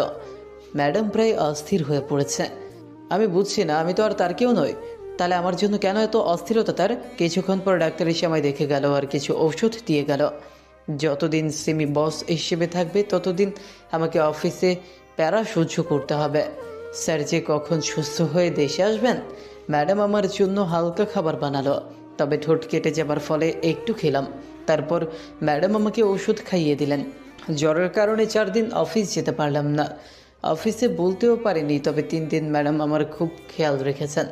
ম্যাডাম প্রায় অস্থির হয়ে পড়েছে। আমি বুঝছি না, আমি তো আর তার কেউ নই, তাহলে আমার জন্য কেন এত অস্থিরতা তার? কিছুক্ষণ পর ডাক্তার এসে আমায় দেখে গেল আর কিছু ঔষধ দিয়ে গেল। যতদিন সিমি বস হিসেবে থাকবে ততদিন আমাকে অফিসে প্যারা সহ্য করতে হবে। স্যার যে কখন সুস্থ হয়ে দেশে আসবেন। ম্যাডাম আমার জন্য হালকা খাবার বানালো, তবে ঠোঁট কেটে যাবার ফলে একটু খেলাম। তারপর ম্যাডাম আমাকে ওষুধ খাইয়ে দিলেন। জ্বরের কারণে 4 দিন অফিস যেতে পারলাম না। অফিসে বলতেও পারিনি, তবে 3 দিন ম্যাডাম আমার খুব খেয়াল রেখেছেন।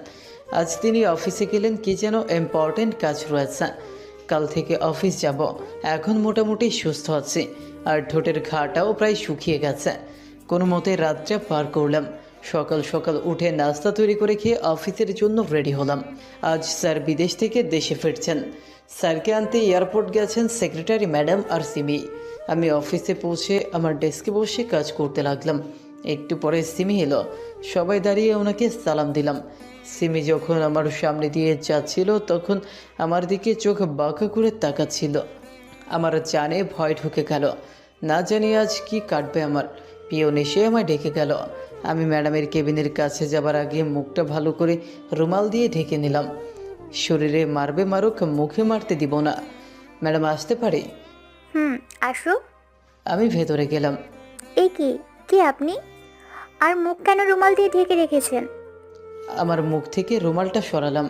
আজ তিনি অফিসে গেলেন, কি যেন ইম্পর্টেন্ট কাজ রয়েছে। কাল থেকে অফিস যাব। এখন মোটামুটি সুস্থ আছি আর ঠোঁটের ঘাটাও প্রায় শুকিয়ে গেছে। কোনো মতে রাতটা পার করলাম। সকাল সকাল উঠে নাস্তা তৈরি করে খেয়ে অফিসের জন্য রেডি হলাম। আজ স্যার বিদেশ থেকে দেশে ফিরছেন। স্যারকে আনতে এয়ারপোর্ট গেছেন সেক্রেটারি ম্যাডাম আর সিমি। আমি অফিসে পৌঁছে আমার ডেস্কে বসে কাজ করতে লাগলাম। একটু পরে সিমি এলো। সবাই দাঁড়িয়ে ওনাকে সালাম দিলাম। সিমি যখন আমার সামনে দিয়ে যাচ্ছিল তখন আমার দিকে চোখ বাঁকা করে তাকাচ্ছিল। আমার জানে ভয় ঢুকে গেল, না জানি আজ কি কাটবে আমার। পিয়ন এসে আমায় ডেকে গেল। আমি ম্যাডামের কেবিনের কাছে যাবার আগে মুখটা ভালো করে রুমাল দিয়ে ঢেকে নিলাম। শরীরে মারবে মারুক, মুখে মারতে দিব না। ম্যাডাম আসতে পারি? আসো। আমি ভেতরে গেলাম। এই কি, কে আপনি? আর মুখ কেন রুমাল দিয়ে ঢেকে রেখেছেন? আমার মুখ থেকে রুমালটা সরালাম।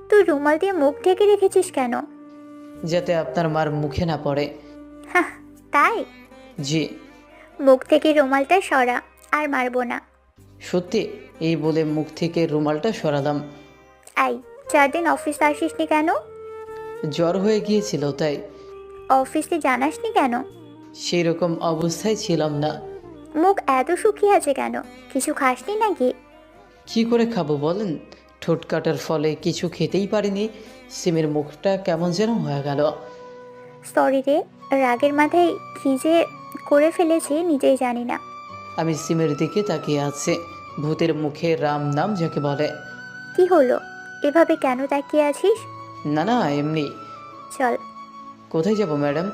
তুই রুমাল দিয়ে মুখ ঢেকে রেখেছিস কেন? যাতে আপনার মার মুখে না পড়ে। তাই? জি। মুখ থেকে রুমালটা সরা, আর মারবো না। সত্যি? এই বলে মুখ থেকে রুমালটা সরালাম। 4 দিন অফিসে আসিসনি কেন? জ্বর হয়ে গিয়েছিল তাই। অফিসে জানাসনি কেন? সেই রকম অবস্থায় ছিলাম না। মুখ এত শুকিয়ে আছে কেন? কিছু খাসনি নাকি? কি করে খাবো বলেন? ঠোঁট কাটার ফলে কিছু খেতেই পারিনি। সিমের মুখটা কেমন যেন হয়ে গেল। সরি রে, রাগের মাথায় কি যে করে ফেলেছি নিজেই জানি না। আমি সিমের দিকে তাকিয়ে আছি। ভূতের মুখে রাম নাম যাকে বলে। কি হলো, এভাবে কেন তাকিয়ে আছিস? না না, এমনি। চল। কোথায় যাব ম্যাডাম?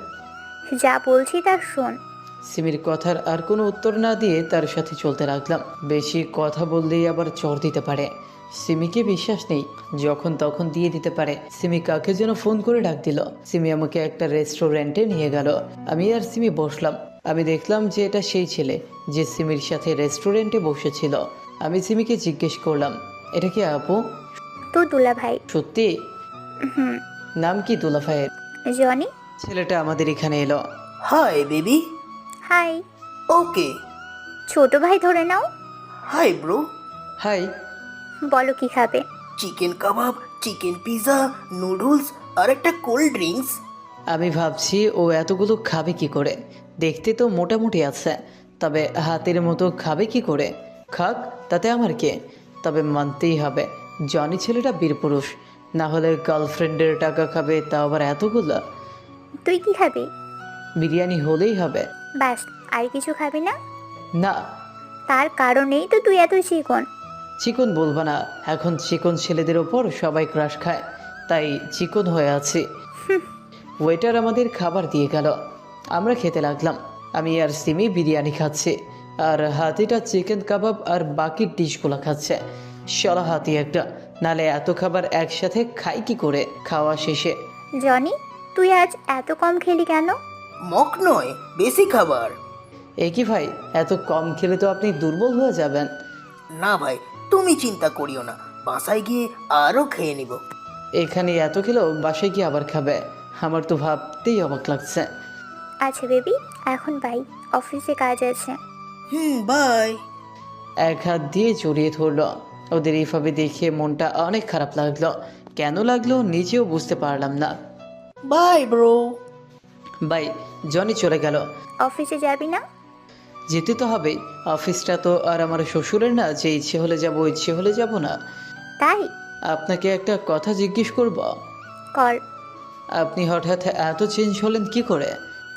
যা বলছি তা শোন। সিমির কথার আর কোনো উত্তর না দিয়ে তার সাথে চলতে লাগলাম। বেশি কথা বললেই আবার চর দিতে পারে। সিমিকে বিশ্বাস নেই, যখন তখন দিয়ে দিতে পারে। সিমি কাকে যেন ফোন করে ডাক দিল। সিমি আমাকে একটা রেস্টুরেন্টে নিয়ে গেল। আমি আর সিমি বসলাম। আমি দেখলাম যে এটা সেই ছেলে যে সিমির সাথে রেস্টুরেন্টে বসেছিল। আমি সিমিকে জিজ্ঞেস করলাম, এটা কি আপু? তোর দুলা ভাই। সত্যি? হুম। নাম কি দুলাভাইয়ের? জনি। ছেলেটা আমাদের এখানে এলো। Hi baby. হাই। ওকে। ছোট ভাই ধরে নাও। Hi bro. হাই। বলো কি খাবে? চিকেন কাবাব, চিকেন পিৎজা, নুডলস আর একটা কোল্ড ড্রিঙ্কস। আমি ভাবছি ও এতগুলো খাবে কি করে? দেখতে তো মোটামুটি আছে, তবে হাতের মতো খাবে কি করে? খাক, তাতে আমার কে? তবে মানতেই হবে জনি ছেলেটা বীরপুরুষ, না হলে গার্লফ্রেন্ডের টাকা খাবে, তা আবার এতগুলো। তুই কি খাবি? বিরিয়ানি হলেই হবে। ব্যাস, আর কিছু খাবি না? না। তার কারণেই তো তুই এত চিকন। চিকন বলবো না, এখন চিকন ছেলেদের ওপর সবাই ক্রাশ খায়, তাই চিকন হয়ে আছি। ওয়েটার আমাদের খাবার দিয়ে গেল, আমরা খেতে লাগলাম। আমি আর সিমি বিরিয়ানি খাচ্ছি, আর হাতিটা চিকেন কাবাব আর বাকি ডিশগুলো খাচ্ছে। শালা হাতি একটা, নালে এত খাবার একসাথে খাই কি করে? খাওয়া শেষে, জনি, তুই আজ এত কম খেলি কেন? মক নয়, বেশি খাবার। এ কি ভাই, এত কম খেলে তো আপনি দুর্বল হয়ে যাবেন। না ভাই, তুমি চিন্তা করিও না, বাসায় গিয়ে আরও খেয়ে নিব। এখানে এত খেলেও বাসায় গিয়ে আবার খাবে? আমার তো ভাবতেই অবাক লাগছে। আচ্ছা বেবি, এখন বাই, অফিসে কাজ আছে। বাই। এক হাত দিয়ে জড়িয়ে ধরল। ওদের এইভাবে দেখে মনটা অনেক খারাপ লাগলো। কেন লাগলো নিজেও বুঝতে পারলাম না। By bro. বাই। জনি চলে গেল। অফিসে যাবি না? যেতে তো হবেই, অফিসটা তো আর আমার শ্বশুরের না যে ইচ্ছে হলে যাব ইচ্ছে হলে যাব না। তাই? আপনাকে একটা কথা জিজ্ঞেস করব। কর। আপনি হঠাৎ এত চেঞ্জ হলেন কি করে?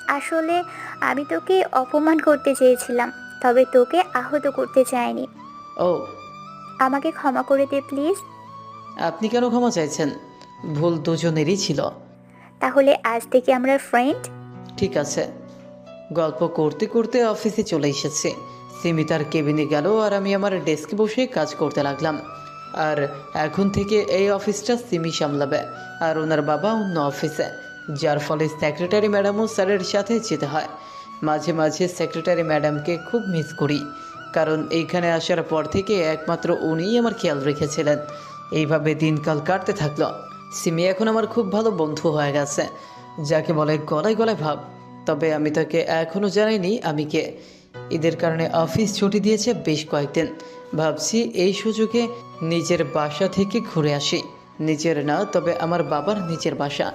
আসলে আমি তোকে অপমান করতে চেয়েছিলাম, তবে তোকে আহত করতে চাইনি। ও, আমাকে ক্ষমা করে দে প্লিজ। আপনি কেন ক্ষমা চাইছেন? ভুল দুজনেরই ছিল। তাহলে আজ থেকে আমরা ফ্রেন্ড? ঠিক আছে। গল্প করতে করতে অফিসে চলে এসেছি। সিমি তার কেবিনে গেল আর আমি আমার ডেস্কে বসে কাজ করতে লাগলাম। আর এখন থেকে এই অফিসটা সিমি সামলাবে, আর ওনার বাবা অন্য অফিসে, যার ফলে সেক্রেটারি ম্যাডামও স্যারের সাথে যেতে হয়। মাঝে মাঝে সেক্রেটারি ম্যাডামকে খুব মিস করি, কারণ এইখানে আসার পর থেকে একমাত্র উনিই আমার খেয়াল রেখেছিলেন। এইভাবে দিনকাল কাটতে থাকলো। সিমি এখন আমার খুব ভালো বন্ধু হয়ে গেছে, যাকে বলে গলায় গলায় ভাব। তবে আমি তাকে এখনও জানাইনি আমি কে। ঈদের কারণে অফিস ছুটি দিয়েছে বেশ কয়েকদিন। ভাবছি এই সুযোগে নিজের বাসা থেকে ঘুরে আসি। নিজের না, তবে আমার বাবার নিজের বাসা।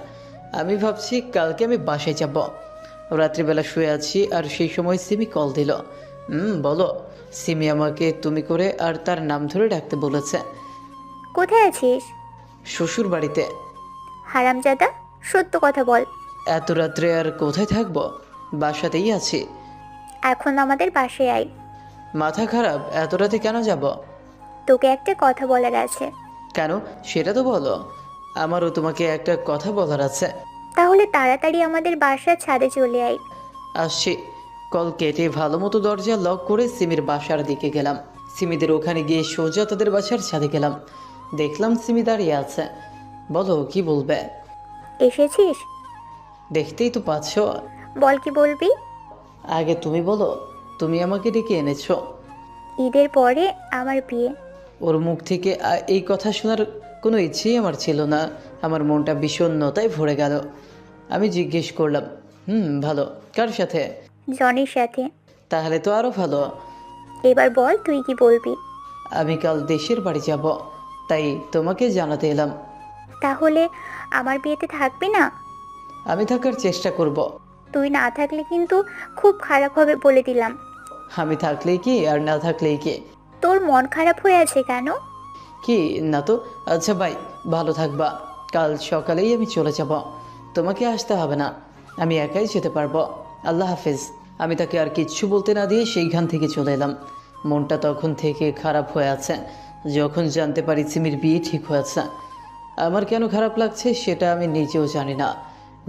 আমি ভাবছি কালকে আমি বাসায় যাব। রাত্রিবেলা শুয়ে আছি আর সেই সময় সিমি কল দিল। বলো। সিমি আমাকে তুমি করে আর তার নাম ধরে ডাকতে বলেছে। কোথায় আছিস? শ্বশুর বাড়িতে। হারামজাদা, সত্য কথা বল। এত রাত্রে আর কোথায় থাকবো? বাসাতেই আছি। এখন আমাদের বাসায় আয়। মাথা খারাপ? এত রাতে কেন যাব? তোকে একটা কথা বলার আছে। কেন, সেটা তো বলো। আমারও তোমাকে একটা কথা বলার আছে। তাহলে তাড়াতাড়ি আমাদের বাসার ছাদে চলে আয়। আসছি। কল কেটে ভালো মতো দরজা লক করে সিমির বাসার দিকে গেলাম। সিমিদের ওখানে গিয়ে সোজা তাদের বাসার ছাদে গেলাম। দেখলাম সিমি দাঁড়িয়ে আছে। বলো, কি বলবে? এসেছিস? দেখতেই তো পাচ্ছ। বল, কি বলবি? আগে তুমি বলো, তুমি আমাকে ডেকে এনেছো। ঈদের পরে আমার বিয়ে। ওর মুখ থেকে এই কথা শোনার কোনো ইচ্ছেই আমার ছিল না। আমার মনটা বিষণ্ণতায় ভরে গেল। আমি জিজ্ঞেস করলাম, ভালো। কার সাথে? জনির সাথে। তাহলে তো আরও ভালো। এবার বল, তুই কি বলবি? আমি কাল দেশের বাড়ি যাব, তাই তোমাকে জানাতে এলাম। তাহলে আমার বিয়েতে থাকবি না? আমি থাকার চেষ্টা করব। তুই না থাকলে কিন্তু খুব খারাপ হবে বলে দিলাম। আমি থাকলেই কি আর না থাকলেই কি? তোর মন খারাপ হয়ে আছে কেন? কি না তো। আচ্ছা ভাই, ভালো থাকবা। কাল সকালেই আমি চলে যাব, তোমাকে আসতে হবে না, আমি একাই যেতে পারবো। আল্লাহ হাফেজ। আমি তাকে আর কিচ্ছু বলতে না দিয়ে সেইখান থেকে চলে এলাম। মনটা তখন থেকে খারাপ হয়ে আছে যখন জানতে পারি সিমির বিয়ে ঠিক হয়েছে। আমার কেন খারাপ লাগছে সেটা আমি নিজেও জানি না।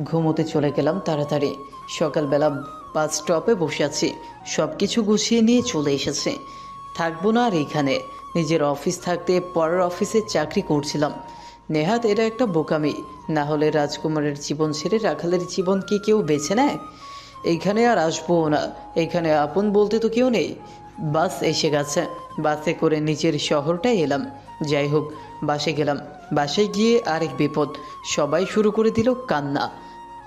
ঘুমোতে চলে গেলাম তাড়াতাড়ি। সকালবেলা বাস স্টপে বসে আছি, সব কিছু গুছিয়ে নিয়ে চলে এসেছি। থাকবো না আর এইখানে। নিজের অফিস থাকতে পরের অফিসে চাকরি করছিলাম। নেহাত এটা একটা বোকামি। না হলে রাজকুমারের জীবন ছেড়ে রাখালের জীবন কি কেউ বেছে নেয়? এইখানে আর আসবো না, এখানে আপন বলতে তো কেউ নেই। বাস এসে গেছে, বাসে করে নিচের শহরটায় এলাম। যাই হোক, বাসে গেলাম। বাসে গিয়ে আরেক বিপদ, সবাই শুরু করে দিল কান্না।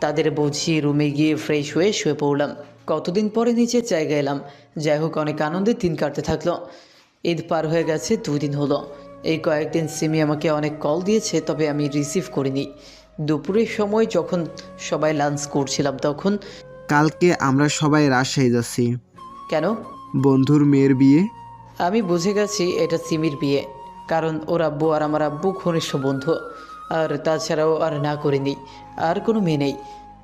তাদের বুঝিয়ে রুমে গিয়ে ফ্রেশ হয়ে শুয়ে পড়লাম। কতদিন পরে নিচের জায়গায় এলাম। যাই হোক, অনেক আনন্দে দিন কাটতে থাকলো। ঈদ পার হয়ে গেছে, 2 দিন হলো। এই কয়েকদিন সিমি আমাকে অনেক কল দিয়েছে, তবে আমি রিসিভ করিনি। দুপুরের সময় যখন সবাই লাঞ্চ করছিলাম তখন। কালকে আমরা সবাই রাজশাহী যাচ্ছি। কেন? বন্ধুর মেয়ের বিয়ে। আমি বুঝে গেছি এটা সিমির বিয়ে, কারণ ওর আব্বু আর আমার আব্বু ঘনিষ্ঠ বন্ধু। আর তাছাড়াও আর না করিনি, আর কোনো মেয়ে নেই।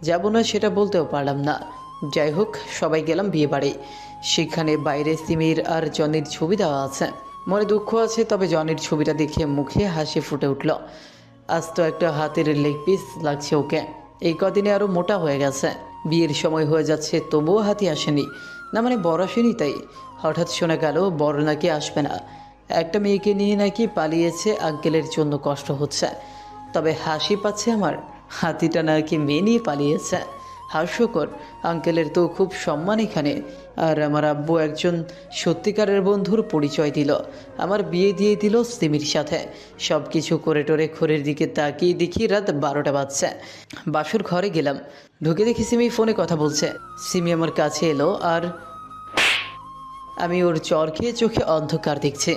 যাবো না সেটা বলতেও পারলাম না। যাই হোক, সবাই গেলাম বিয়ে বাড়ি। সেখানে বাইরে সিমির আর জনির ছবি দেওয়া আছে। মনে দুঃখ আছে, তবে জনির ছবিটা দেখে মুখে হাসি ফুটে উঠল। আজ তো একটা হাতের লেগ পিস লাগছে ওকে। এই কদিনে আরও মোটা হয়ে গেছে। বিয়ের সময় হয়ে যাচ্ছে, তবুও হাতি আসেনি। না মানে বড় আসেনি, তাই হঠাৎ শোনা গেল বড় নাকি আসবে না। একটা মেয়েকে নিয়ে নাকি পালিয়েছে, আঙ্কেলের জন্য কষ্ট হচ্ছে। তবে হাসি পাচ্ছে আমার, হাতিটা নাকি মেয়ে নিয়ে পালিয়েছে। হাস্যকর, আঙ্কেলের তো খুব সম্মান এখানে। আর আমার আব্বু একজন সত্যিকারের বন্ধুর পরিচয় দিল। আমার বিয়ে দিয়ে দিল সিমির সাথে। সব কিছু করে টোরে ঘরের দিকে তাকিয়ে দেখি রাত 12টা বাজছে। বাসুর ঘরে গেলাম, ঢুকে দেখি সিমি ফোনে কথা বলছে। সিমি আমার কাছে এলো আর আমি ওর চর খেয়ে চোখে অন্ধকার দেখছে।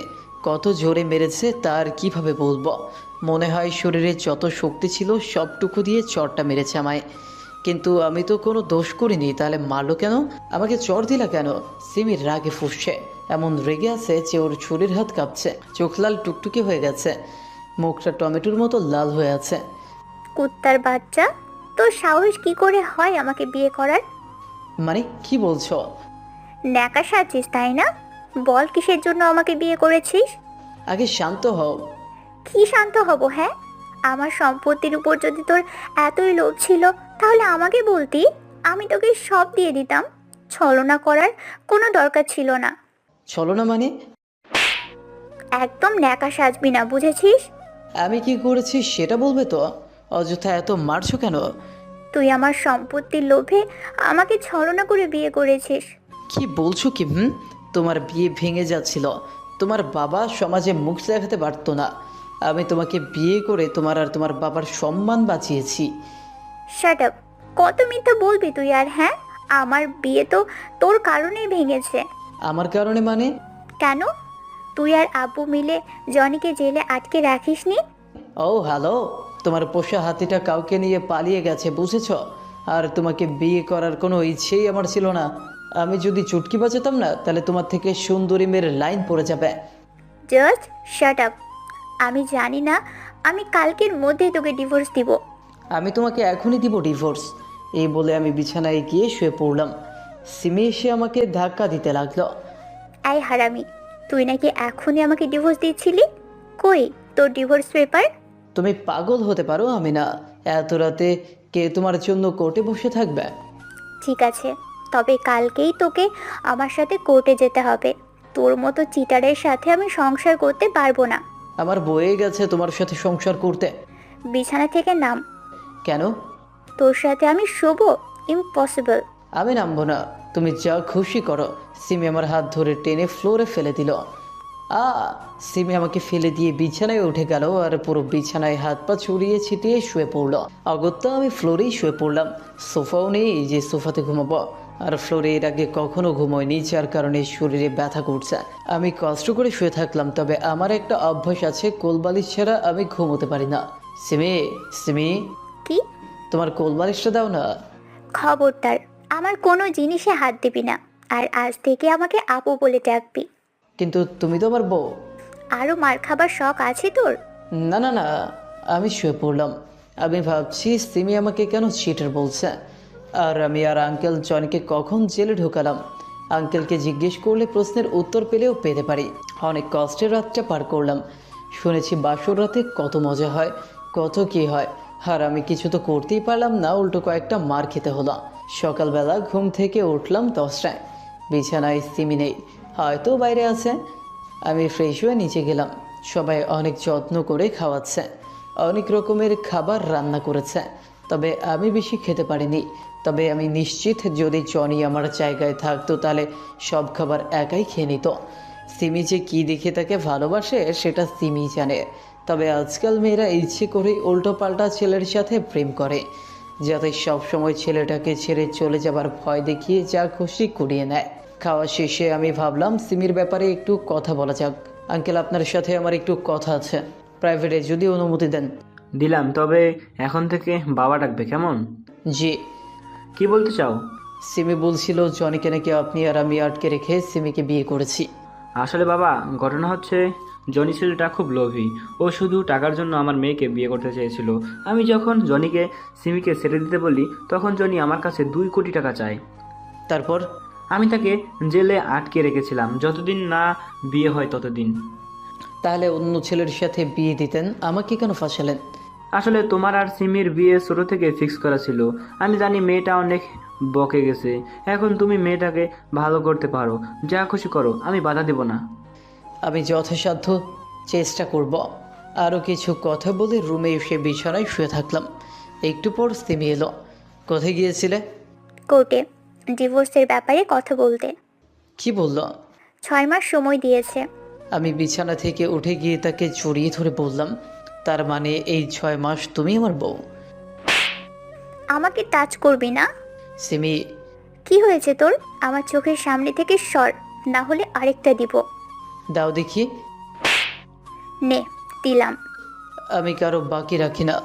কত জোরে মেরেছে তার কিভাবে বলবো। মনে হয় শরীরে যত শক্তি ছিল সবটুকু দিয়ে চরটা মেরেছে আমায়। কিন্তু আমি তো কোনো দোষ করিনি, তাহলে মারলো কেন? আমাকে চর দিলা কেন? সিমির রাগে ফুসছে, এমন রেগে আছে যে ওর ছুরির হাত কাঁপছে। চোখ লাল টুকটুকে হয়ে গেছে, মুখটা টমেটোর মতো লাল হয়ে আছে। কুত্তার বাচ্চা, তোর সাহস কি করে হয় আমাকে বিয়ে করার? মানে কি বলছো? ন্যাকা সাজছিস তাই না? বল কিসের জন্য আমাকে বিয়ে করেছিস? আগে শান্ত হও। কি শান্ত হব? হ্যাঁ, আমার সম্পত্তির উপর যদি তোর এতই লোভ ছিল তাহলে আমাকে বলতি, আমি তোকে সব দিয়ে দিতাম। ছলনা করার কোনো দরকার ছিল না। ছলনা মানে? একদম ন্যাকা সাজবি না, বুঝেছিস? আমি কি করেছি সেটা বলবে তো? অযথা এত মারছো কেন? তুই আমার সম্পত্তির লোভে আমাকে ছলনা করে বিয়ে করেছিস। কি বলছো কি? তোমার বিয়ে ভেঙে যাচ্ছিল, তোমার বাবা সমাজে মুখ দেখাতে পারতো না। আমি তোমাকে বিয়ে করে তোমার আর তোমার বাবার সম্মান বাঁচিয়েছি। Shut up! কত মিথ্যা বলবি তুই আর? হ্যাঁ, আমার বিয়ে তো তোর কারণেই ভেঙেছে। আমার কারণে মানে? কেন? তুই আর আব্বু মিলে জনিকে জেলে আটকে রাখিসনি? ও হ্যালো, তোমার পোষা হাতিটা কাউকে নিয়ে পালিয়ে গেছে, বুঝেছো? আর তোমাকে বিয়ে করার কোনো ইচ্ছেই আমার ছিল না। আমি যদি চুটকি বাজাতাম না, তাহলে তোমার থেকে সুন্দরী মেয়ের লাইন পড়ে যাবে। Just shut up! আমি জানি না, আমি কালকের মধ্যেই তোকে ডিভোর্স দিব। আমি তোমাকে এখনই দিব ডিভোর্স। এই বলে আমি বিছানায় গিয়ে শুয়ে পড়লাম। সিমি এসে আমাকে ধাক্কা দিতে লাগলো। এই হারামি, তুই নাকি এখনই আমাকে ডিভোর্স দিচ্ছিলি? কই তোর ডিভোর্স পেপার? তুমি পাগল হতে পারো, আমি না। এত রাতে কে তোমার জন্য কোর্টে বসে থাকবে? ঠিক আছে, তবে কালকেই তোকে আমার সাথে কোর্টে যেতে হবে। তোর মতো চিটারের সাথে আমি সংসার করতে পারবো না। আমার বয়ে গেছে তোমার সাথে সংসার করতে। বিছানা থেকে নাম। কেন? তোর সাথে আমি শোবো? ইম্পসিবল। আমি নামবো না, তুমি যা খুশি করো। সিমি আমার হাত ধরে টেনে ফ্লোরে ফেলে দিল। সিমি আমাকে ফেলে দিয়ে বিছানায় উঠে গেল আর পুরো বিছানায় হাত পা ছড়িয়ে ছিটিয়ে শুয়ে পড়ল। অগত্যা আমি ফ্লোরেই শুয়ে পড়লাম। সোফাও নেই যে সোফাতে ঘুমাবো। আর ফ্লোরে এর আগে কখনো ঘুমোয়নি, যার কারণে শরীরে ব্যথা করছে। আমি কষ্ট করে শুয়ে থাকলাম, তবে আমার একটা অভ্যাস আছে, কোলবালিশ ছাড়া আমি ঘুমোতে পারি না। সিমি, সিমি, কি? তোমার কোলবালিশটা দাও না। খবরদার আমার কোনো জিনিসে হাত দিবি না, আর আজ থেকে আমাকে আপু বলে ডাকবি। কিন্তু তুমি তো আমার বউ। আরও মার খাবার শখ আছে তোর? না না না, আমি শুয়ে পড়লাম। আমি ভাবছি সিমি আমাকে কেন চিটার বলছে। আর আমি আর আঙ্কেল জনকে কখন জেলে ঢোকালাম। আঙ্কেলকে জিজ্ঞেস করলে প্রশ্নের উত্তর পেলেও পেতে পারি। অনেক কষ্টের রাতটা পার করলাম। শুনেছি বাসর রাতে কত মজা হয়, কত কি হয়। আর আমি কিছু তো করতেই পারলাম না, উল্টো কয়েকটা মার খেতে হলো। সকালবেলা ঘুম থেকে উঠলাম 10টায়। বিছানায় সিমি নেই, হয়তো বাইরে আছে। আমি ফ্রেশ হয়ে নিচে গেলাম। সবাই অনেক যত্ন করে খাওয়াচ্ছে, অনেক রকমের খাবার রান্না করেছে। তবে আমি বেশি খেতে পারিনি। তবে আমি নিশ্চিত যদি জনি আমার জায়গায় থাকতো তাহলে সব খাবার একাই খেয়ে নিত। সিমি যে কী দেখে তাকে ভালোবাসে সেটা সিমি জানে। তবে আজকাল মেয়েরা ইচ্ছে করেই উল্টোপাল্টা ছেলের সাথে প্রেম করে, যাতে সবসময় ছেলেটাকে ছেড়ে চলে যাবার ভয় দেখিয়ে যা খুশি করিয়ে নেয়। খাওয়া শেষে আমি ভাবলাম সিমির ব্যাপারে একটু কথা বলা যাক। আঙ্কেল, আপনার সাথে আমার একটু কথা আছে, প্রাইভেটে যদি অনুমতি দেন। দিলাম, তবে এখন থেকে বাবা ডাকবে, কেমন? জি। কি বলতে চাও? সিমি বলছিল জনিকে নাকি আপনি আর আমি আটকে রেখে সিমিকে বিয়ে করেছি। আসলে বাবা, ঘটনা হচ্ছে জনি ছেলেটা খুব লোভী। ও শুধু টাকার জন্য আমার মেয়েকে বিয়ে করতে চেয়েছিল। আমি যখন জনিকে সিমিকে ছেড়ে দিতে বলি তখন জনি আমার কাছে 2 কোটি টাকা চায়। তারপর আমি তাকে জেলে আটকে রেখেছিলাম, যতদিন না বিয়ে হয় ততদিন। তাহলে অন্য ছেলের সাথে বিয়ে দিতেন, আমাকে কেন ফাঁসালেন? আসলে তোমার আর সিমির বিয়ে ছোট থেকে ফিক্স করা ছিল। আমি জানি মেয়েটা অনেক বকে গেছে। এখন তুমি মেয়েটাকে ভালো করতে পারো, যা খুশি করো, আমি বাধা দেব না। আমি যথাসাধ্য চেষ্টা করব। আরও কিছু কথা বলে রুমে এসে বিছানায় শুয়ে থাকলাম। একটু পর সিমি এলো। কোথায় গিয়েছিলে? কোর্টে ডিভোর্সের ব্যাপারে কথা বলতে। কি বললো? 6 মাস সময় দিয়েছে। আমি বিছানা থেকে উঠে গিয়ে তাকে জড়িয়ে ধরে বললাম, তার মানে এই 6 মাস তুমি আমার বউ? আমাকে টাচ করবি না। সিমি, কি হয়েছে তোর? আমার চোখের সামনে থেকে সর, না হলে আরেকটা দিব। দাও দেখি। নে, দিলাম। আমি কারো বাকি রাখি না।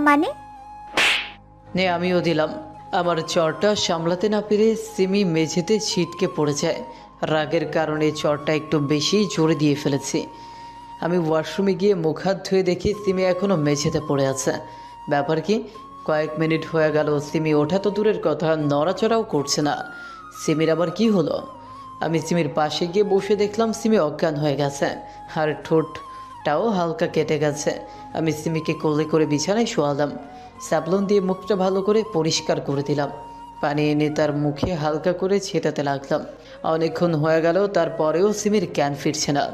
মানে? নে, আমিও দিলাম। আমার চরটা সামলাতে না পেরে সিমি মেঝেতে ছিটকে পড়ে যায়। রাগের কারণে চরটা একটু বেশি জোরে দিয়ে ফেলেছি। আমি ওয়াশরুমে গিয়ে মুখ হাত ধুয়ে দেখি সিমি এখনও মেঝেতে পড়ে আছে। ব্যাপার কি? কয়েক মিনিট হয়ে গেল, সিমি ওঠা তো দূরের কথা, নড়াচড়াও করছে না। সিমির আবার কি হলো? আমি সিমির পাশে গিয়ে বসে দেখলাম সিমি অজ্ঞান হয়ে গেছে, আর ঠোঁটটাও হালকা কেটে গেছে। আমি সিমিকে কোলে করে বিছানায় শোয়ালাম। স্যাপলন দিয়ে মুখটা ভালো করে পরিষ্কার করে দিলাম। পানি এনে তার মুখে হালকা করে ছেটাতে লাগলাম। অনেকক্ষণ হয়ে গেল, তারপরেও সিমির জ্ঞান ফিরছে না।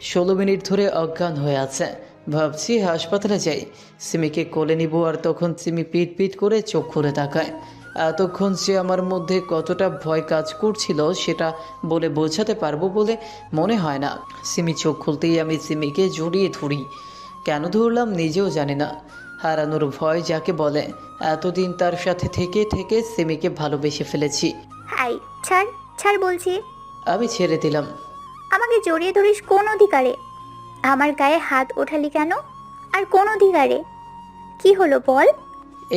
16 মিনিট ধরে অজ্ঞান হয়ে আছে। ভাবছি হাসপাতালে যাই, সিমিকে কোলে নিব। আর তখন সিমি পিট পিট করে চোখ খুলে তাকায়। এতক্ষণ সে আমার মধ্যে কতটা ভয় কাজ করছিল সেটা বলে বোঝাতে পারবো বলে মনে হয় না। সিমি চোখ খুলতেই আমি সিমিকে জড়িয়ে ধরি। কেন ধরলাম নিজেও জানি না। হারানোর ভয় যাকে বলে। এতদিন তার সাথে থেকে থেকে সিমিকে ভালোবেসে ফেলেছি। হাই, ছাড় ছাড় বলছি। আমি ছেড়ে দিলাম। আমাকে জড়িয়ে ধরিস কোন অধিকারে? আমার গায়ে হাত ওঠালি কেন? আর কোন অধিকারে? কি হলো বল?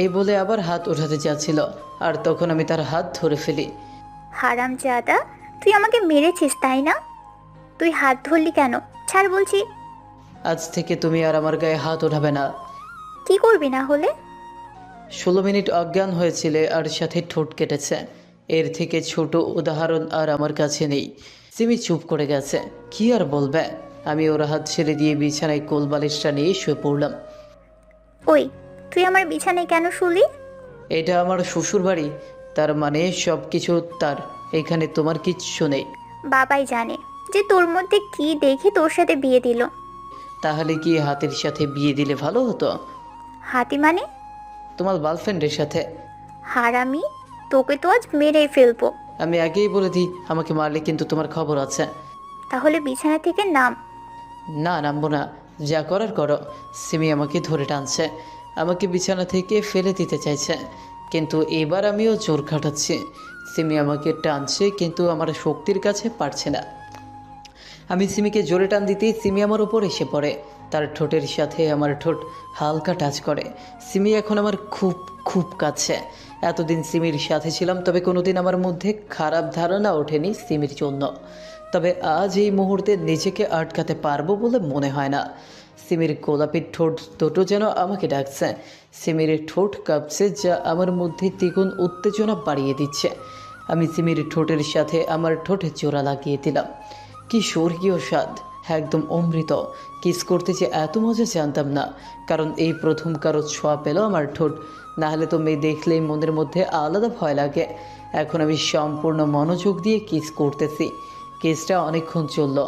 এই বলে আবার হাত ওঠাতে যাচ্ছিল, আর তখন আমি তার হাত ধরে ফেলি। হারামজাদা, তুই আমাকে মেরেছিস তাই না? তুই হাত ধরলি কেন? ছাড় বলছি। আজ থেকে তুমি আর আমার গায়ে হাত ওঠাবে না। কি করবি না হলে? 16 মিনিট অজ্ঞান হয়েছিলে আর সাথে ঠোঁট কেটেছে। এর থেকে ছোট উদাহরণ আর আমার কাছে নেই। সিমি চুপ করে গেছে, কি আর বলবে। আমি ওর হাত ছেড়ে দিয়ে বিছানায় কোলবালিশটা নিয়ে শুয়ে পড়লাম। ওই, তুই আমার বিছানায় কেন শুলি? এটা আমার শ্বশুর বাড়ি, তার মানে সব কিছু তার। এখানে তোমার কিচ্ছু নেই। বাবাই জানে যে তোর মধ্যে কি দেখে তোর সাথে বিয়ে দিল। তাহলে কি হাতের সাথে বিয়ে দিলে ভালো হতো? হাতি মানে? তোমার গার্লফ্রেন্ডের সাথে। হারামি, তোকে তো আজ মেরেই ফেলবো। আমি আগেই বলে দিই, আমাকে মারলে কিন্তু তোমার খবর আছে। তাহলে বিছানা থেকে নাম। না, নামবো না, যা করার করো। সিমি আমাকে ধরে টানছে, আমাকে বিছানা থেকে ফেলে দিতে চাইছে, কিন্তু এবার আমিও জোর খাটাচ্ছি। সিমি আমাকে টানছে কিন্তু আমার শক্তির কাছে পারছে না। আমি সিমিকে জোরে টান দিতেই সিমি আমার উপর এসে পড়ে। তার ঠোঁটের সাথে আমার ঠোঁট হালকা টাচ করে। সিমি এখন আমার খুব খুব কাছে। এতদিন সিমির সাথে ছিলাম, তবে কোনোদিন আমার মধ্যে খারাপ ধারণা ওঠেনি সিমির জন্য। তবে আজ এই মুহূর্তে নিজেকে আটকাতে পারবো বলে মনে হয় না। সিমির গোলাপি ঠোঁট দুটো যেন আমাকে ডাকছে। সিমির ঠোঁট কাঁপছে, যা আমার মধ্যে দ্বিগুণ উত্তেজনা বাড়িয়ে দিচ্ছে। আমি সিমির ঠোঁটের সাথে আমার ঠোঁটে জোড়া লাগিয়ে দিলাম। কি স্বর্গীয় স্বাদ, একদম অমৃত। কিস করতে যে এত মজা জানতাম না, কারণ এই প্রথম কারো ছোঁয়া পেল আমার ঠোঁট। না হলে তো মেয়ে দেখলেই মনের মধ্যে আলাদা ভয় লাগে। এখন আমি সম্পূর্ণ মনোযোগ দিয়ে কিস করতেছি। কিসটা অনেকক্ষণ চলল,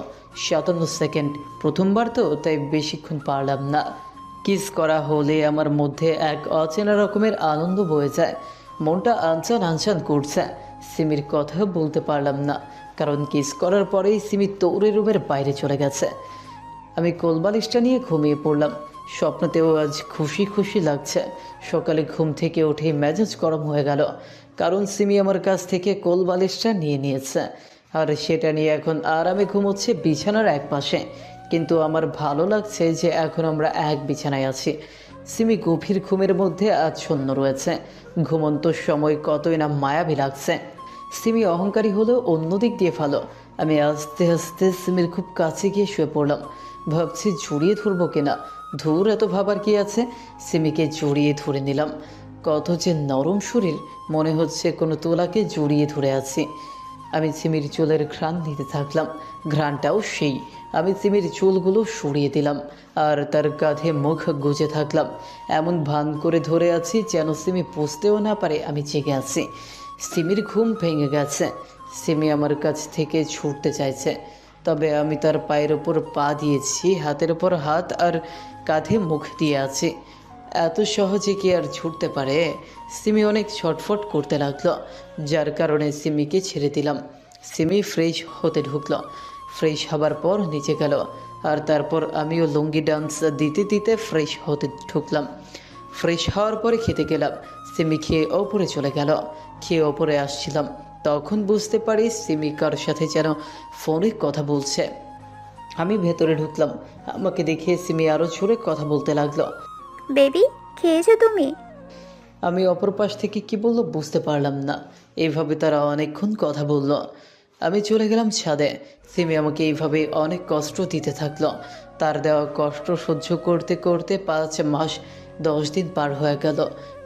57 সেকেন্ড। প্রথমবার তো, তাই বেশিক্ষণ পারলাম না। কিস করা হলে আমার মধ্যে এক অচেনা রকমের আনন্দ বয়ে যায়। মনটা আনচান আনচান করছে। সিমির কথা বলতে পারলাম না, কারণ কিস করার পরেই সিমি দৌড়ে রুমের বাইরে চলে গেছে। আমি কোলবালিশটা নিয়ে ঘুমিয়ে পড়লাম। স্বপ্নতেও আজ খুশি খুশি লাগছে। সকালে ঘুম থেকে উঠেই মেজাজ গরম হয়ে গেল, কারণ সিমি আমার কাছ থেকে কোলবালিশটা নিয়ে নিয়েছে আর সেটা নিয়ে এখন আরামে ঘুমোচ্ছে বিছানার এক পাশে। কিন্তু আমার ভালো লাগছে যে এখন আমরা এক বিছানায় আছি। সিমি গভীর ঘুমের মধ্যে আচ্ছন্ন রয়েছে। ঘুমন্ত সময় কতই না মায়াবী লাগছে। সিমি অহংকারী হলেও অন্যদিক দিয়ে ভালো। আমি আস্তে আস্তে সিমির খুব কাছে গিয়ে শুয়ে পড়লাম। ভাবছি জড়িয়ে ধরবো কিনা। ধুর, এত ভাবার কি আছে। সিমিকে জড়িয়ে ধরে নিলাম। কত যে নরম শরীর, মনে হচ্ছে কোনো তোলাকে জড়িয়ে ধরে আছি। আমি সিমির চুলের ঘ্রাণ নিতে থাকলাম। ঘ্রাণটাও সেই। আমি সিমির চুলগুলো সরিয়ে দিলাম আর তার কাঁধে মুখ গুজে থাকলাম। এমন ভান করে ধরে আছি যেন সিমি বুঝতেও না পারে আমি জেগে আছি। সিমির ঘুম ভেঙে গেছে। সিমি আমার কাছ থেকে ছুটতে চাইছে, তবে আমি তার পায়ের ওপর পা দিয়েছি, হাতের ওপর হাত আর কাঁধে মুখ দিয়ে আছি। এত সহজে কি আর ছুটতে পারে? সিমি অনেক ছটফট করতে লাগলো, যার কারণে সিমিকে ছেড়ে দিলাম। সিমি ফ্রেশ হতে ঢুকলো। ফ্রেশ হবার পর নিচে গেল আর তারপর আমিও লুঙ্গি ডান্স দিতে দিতে ফ্রেশ হতে ঢুকলাম। ফ্রেশ হওয়ার পরে খেতে গেলাম। সিমি খেয়ে ওপরে চলে গেল। খেয়ে ওপরে আসছিলাম, তখন বুঝতে পারি সিমি কার সাথে যেন ফোনে কথা বলছে। আমি ভেতরে ঢুকলাম। আমাকে দেখে সিমি আরও জোরে কথা বলতে লাগলো। বেবি, খেয়েছো তুমি? আমি অপর পাশ থেকে কি বললো বুঝতে পারলাম না। এইভাবে তারা অনেকক্ষণ কথা বলল। আমি চলে গেলাম ছাদে। সিমি আমাকে এইভাবে অনেক কষ্ট দিতে থাকলো। তার দেওয়া কষ্ট সহ্য করতে করতে 5 মাস 10 দিন পার হয়ে গেল।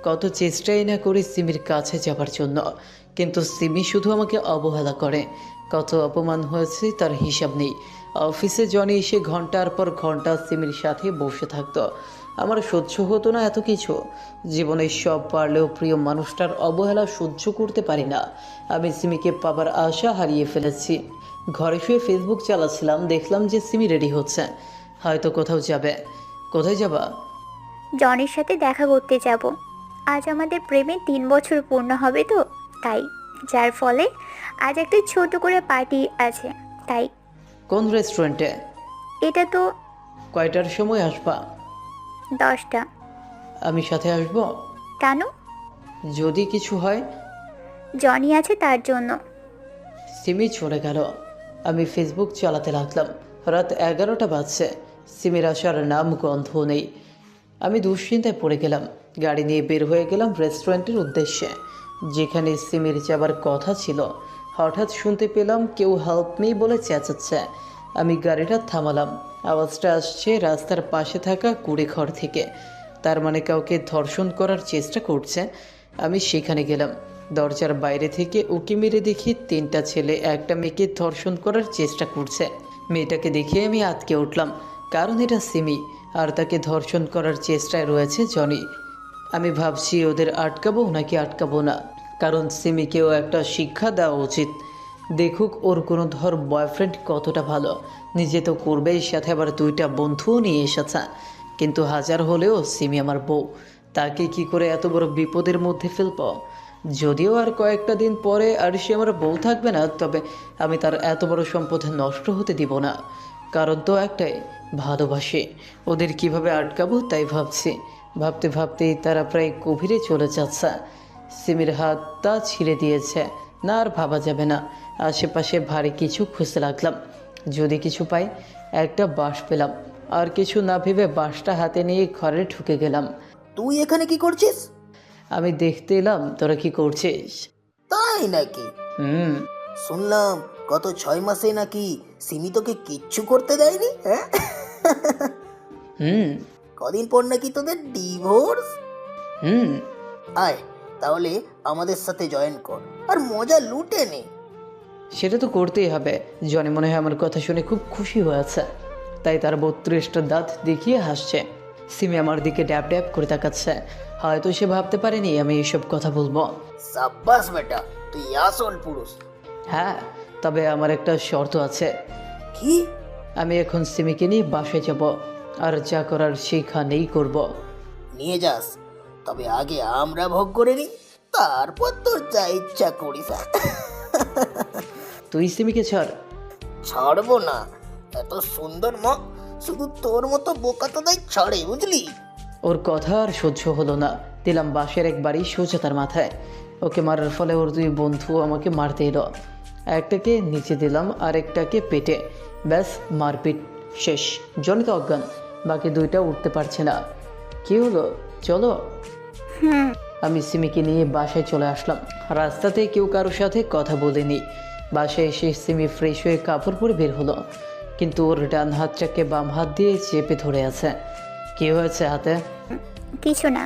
কত চেষ্টাই না করি সিমির কাছে যাবার জন্য, কিন্তু সিমি শুধু আমাকে অবহেলা করে। কত অপমান হয়েছে তার হিসাব নেই। অফিসে জনি এসে ঘন্টার পর ঘন্টা সিমির সাথে বসে থাকতো। আমার সহ্য হতো না এত কিছু। জীবনে সব পারলেও প্রিয় মানুষটার অবহেলা সহ্য করতে পারি না। আমি সিমিকে পাবার আশা হারিয়ে ফেলেছি। ঘরে শুয়ে ফেসবুক চালাচ্ছিলাম, দেখলাম যে সিমি রেডি হচ্ছে, হয়তো কোথাও যাবে। কোথায় যাবা? জনির সাথে দেখা করতে যাব। আজ আমাদের প্রেমে 3 বছর পূর্ণ হবে তো, তাই। যার ফলে আজ একটা ছোট করে পার্টি আছে, তাই। কোন রেস্টুরেন্টে? এটা তো কয়টার সময় আসবা? 10টা। আমি সাথে আসবো? কেন? যদি কিছু হয়। জনি আছে তার জন্য। সিমি চলে গেল। আমি ফেসবুক চালাতে লাগলাম। রাত 11টা বাজছে। সিমির আসার নাম গন্ধ নেই। আমি দুশ্চিন্তায় পড়ে গেলাম। গাড়ি নিয়ে বের হয়ে গেলাম রেস্টুরেন্টের উদ্দেশ্যে, যেখানে সিমির যাবার কথা ছিল। হঠাৎ শুনতে পেলাম কেউ হেল্প মি বলে চেঁচাচ্ছে। আমি গাড়িটা থামালাম। আওয়াজটা আসছে রাস্তার পাশে থাকা কুড়ে ঘর থেকে। তার মানে কাউকে ধর্ষণ করার চেষ্টা করছে। আমি সেখানে গেলাম। দরজার বাইরে থেকে উকি মেরে দেখি 3টা ছেলে একটা মেয়েকে ধর্ষণ করার চেষ্টা করছে। মেয়েটাকে দেখে আমি আটকে উঠলাম, কারণ এটা সিমি আর তাকে ধর্ষণ করার চেষ্টায় রয়েছে জনি। আমি ভাবছি ওদের আটকাবো নাকি আটকাবো না, কারণ সিমিকেও একটা শিক্ষা দেওয়া উচিত। দেখুক ওর কোনো বয়ফ্রেন্ড কতটা ভালো। নিজে তো করবেই, সাথে আবার 2টা বন্ধুও নিয়ে এসেছে। কিন্তু হাজার হলেও সিমি আমার বউ। তাকে কি করে এত বড় বিপদের মধ্যে ফেলব? যদিও আর কয়েকটা দিন পরে আর সে আমার বউ থাকবে না, তবে আমি তার এত বড় সম্পদ নষ্ট হতে দিব না। কারণ তো একটাই, ভালোবাসি। ওদের কিভাবে আটকাবো তাই ভাবছি। ভাবতে ভাবতেই তারা প্রায় গভীরে চলে যাচ্ছে। সিমির হাতটা ছিঁড়ে দিয়েছে, না আর ভাবা যাবে না। আশেপাশে ভারী কিছু খুঁজতে লাগলাম। যদি কিছু পাই। একটা বাঁশ পেলাম। আর কিছু না ভেবে বাঁশটা হাতে নিয়ে ঘরে ঢুকে গেলাম। তুই এখানে কি করছিস? আমি দেখতে এলাম তোরা কি করছিস। তাই নাকি? শুনলাম গত 6 মাসে নাকি সিমি তোকে কিচ্ছু করতে দেয়নি। হ্যাঁ, কদিন পর নাকি তোদের ডিভোর্স। আয় তাহলে আমাদের সাথে জয়েন কর আর মজা লুটে নে। সেটা তো করতেই হবে। জনি মনে হয় আমার কথা শুনে খুব খুশি হয়েছে, তাই তার 32টা দাঁত দেখিয়ে হাসছে। সিমি আমার দিকে ড্যাব ড্যাব করে তাকাচ্ছে। হয়তো সে ভাবতে পারেনি আমি এসব কথা বলবো। সাব্বাস বেটা, তুই আসল পুরুষ। হ্যাঁ, তবে আমার একটা শর্ত আছে। কি? আমি এখন সিমিকে নিয়ে বাসায় যাব। আর যা করার সেখানেই করব। নিয়ে যাস, তবে আগে আমরা ভোগ করে নিই, তারপর তোর যা ইচ্ছা করিস। তুই সিমিকে ছাড়। ছাড়বো না, এত সুন্দর মা শুধু তোর মতো বোকা তো তাই ছাড়ে, বুঝলি? ওর কথা আর সহ্য হলো না, দিলাম বাঁশের একবারই সোজা তার মাথায়। ওকে মারার ফলে ওর দুই বন্ধু আমাকে মারতে এলো। একটাকে নিচে দিলাম আর একটাকে পেটে। ব্যাস, মারপিট শেষ। জনিত অজ্ঞান, বাকি দুইটা উঠতে পারছে না। কি হলো, চলো। আমি সিমিকে নিয়ে বাসায় চলে আসলাম। রাস্তাতে কেউ কারোর সাথে কথা বলেনি। বাসায় এসে সিমি ফ্রেশ হয়ে কাপড় পরে বের হলো, কিন্তু ওর ডান হাতটাকে বাম হাত দিয়ে চেপে ধরে আছে। কি হয়েছে হাতে? কিছু না।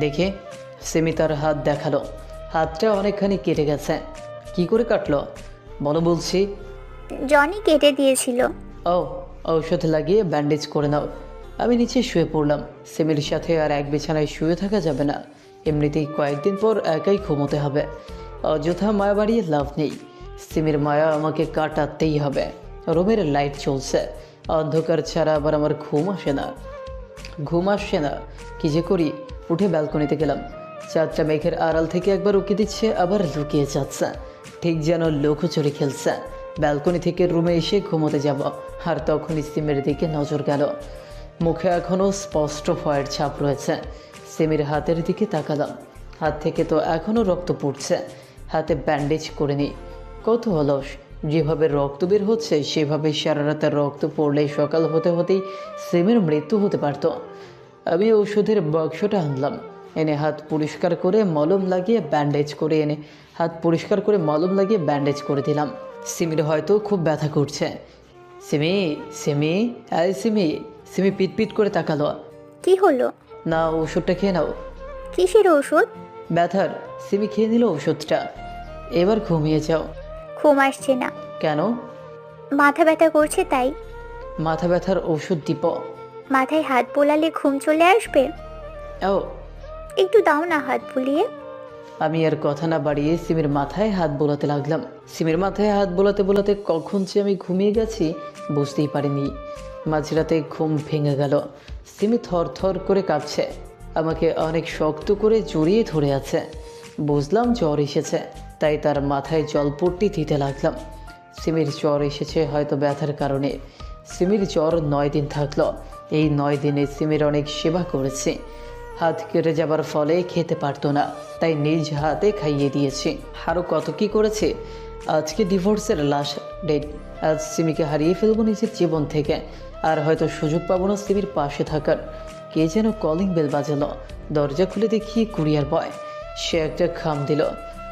দেখে সিমি তার হাত দেখালো। হাতটা অনেকখানি কেটে গেছে। কি করে কাটলো বলো বলছি? জনি কেটে দিয়েছিল। ও, ঔষধ লাগিয়ে ব্যান্ডেজ করে নাও। আমি নিচে শুয়ে পড়লাম। সিমির সাথে আর এক বিছানায় শুয়ে থাকা যাবে না। এমনিতেই কয়েকদিন পর একাই ঘুমোতে হবে। অযথা মায়া বাড়িয়ে লাভ নেই। সিমির মায়া আমাকে কাটাতেই হবে। রুমের লাইট চলছে, অন্ধকার ছাড়া আবার আমার ঘুম আসে না। কি যে করি? উঠে ব্যালকনিতে গেলাম। চাঁদটা মেঘের আড়াল থেকে একবার উঁকি দিচ্ছে, আবার লুকিয়ে যাচ্ছে, ঠিক যেন লুকোচুরি খেলছে। ব্যালকনি থেকে রুমে এসে ঘুমোতে যাব, আর তখনই সিমের দিকে নজর গেল। মুখে এখনও স্পষ্ট ভয়ের ছাপ রয়েছে। সিমির হাতের দিকে তাকালাম। হাত থেকে তো এখনও রক্ত পড়ছে। হাতে ব্যান্ডেজ করে নি। কত অলস, যেভাবে রক্ত বের হচ্ছে সেভাবে সারা রাতের রক্ত পড়লে সকাল হতে হতেই সিমের মৃত্যু হতে পারত। আমি ওষুধের বাক্সটা আনলাম, এনে হাত পরিষ্কার করে মলম লাগিয়ে ব্যান্ডেজ করে দিলাম। সিমির হয়তো খুব ব্যথা করছে। সিমি, সিমি, আয় সিমি। সিমি পিটপিট করে তাকালো। কি হলো? না, ওষুধটা খেয়ে নাও। কিসের ওষুধ? ব্যথার। সিমি খেয়ে নিল ওষুধটা। এবার ঘুমিয়ে যাও। ঘুম আসছে না। কেন? মাথা ব্যথা করছে তাই। মাথা ব্যথার ওষুধ দিব? মাথায় হাত বোলালে ঘুম চলে আসবে। ও, একটু দাও না হাত বুলিয়ে। আমি আর কথা না বাড়িয়ে সিমির মাথায় হাত বোলাতে লাগলাম। সিমির মাথায় হাত বোলাতে বোলাতে কখন যে আমি ঘুমিয়ে গেছি বুঝতেই পারিনি। মাঝরাতে ঘুম ভেঙে গেল। সিমি থর থর করে কাঁপছে, আমাকে অনেক শক্ত করে জড়িয়ে ধরে আছে। বুঝলাম জ্বর এসেছে, তাই তার মাথায় জলপট্টি দিতে লাগলাম। সিমির জ্বর এসেছে হয়তো ব্যথার কারণে। সিমির জ্বর 9 দিন থাকলো। এই 9 দিনে সিমির অনেক সেবা করেছি। হাত কেটে যাবার ফলে খেতে পারতো না, তাই নিজ হাতে খাইয়ে দিয়েছি। আরও কত কি করেছে। আজকে ডিভোর্সের লাস্ট ডেট। আজ সিমিকে হারিয়ে ফেলবো নিজের জীবন থেকে, আর হয়তো সুযোগ পাবো না সিমির পাশে থাকার। কে যেন কলিং বেল বাজালো। দরজা খুলে দেখি কুরিয়ার বয়। সে একটা খাম দিল,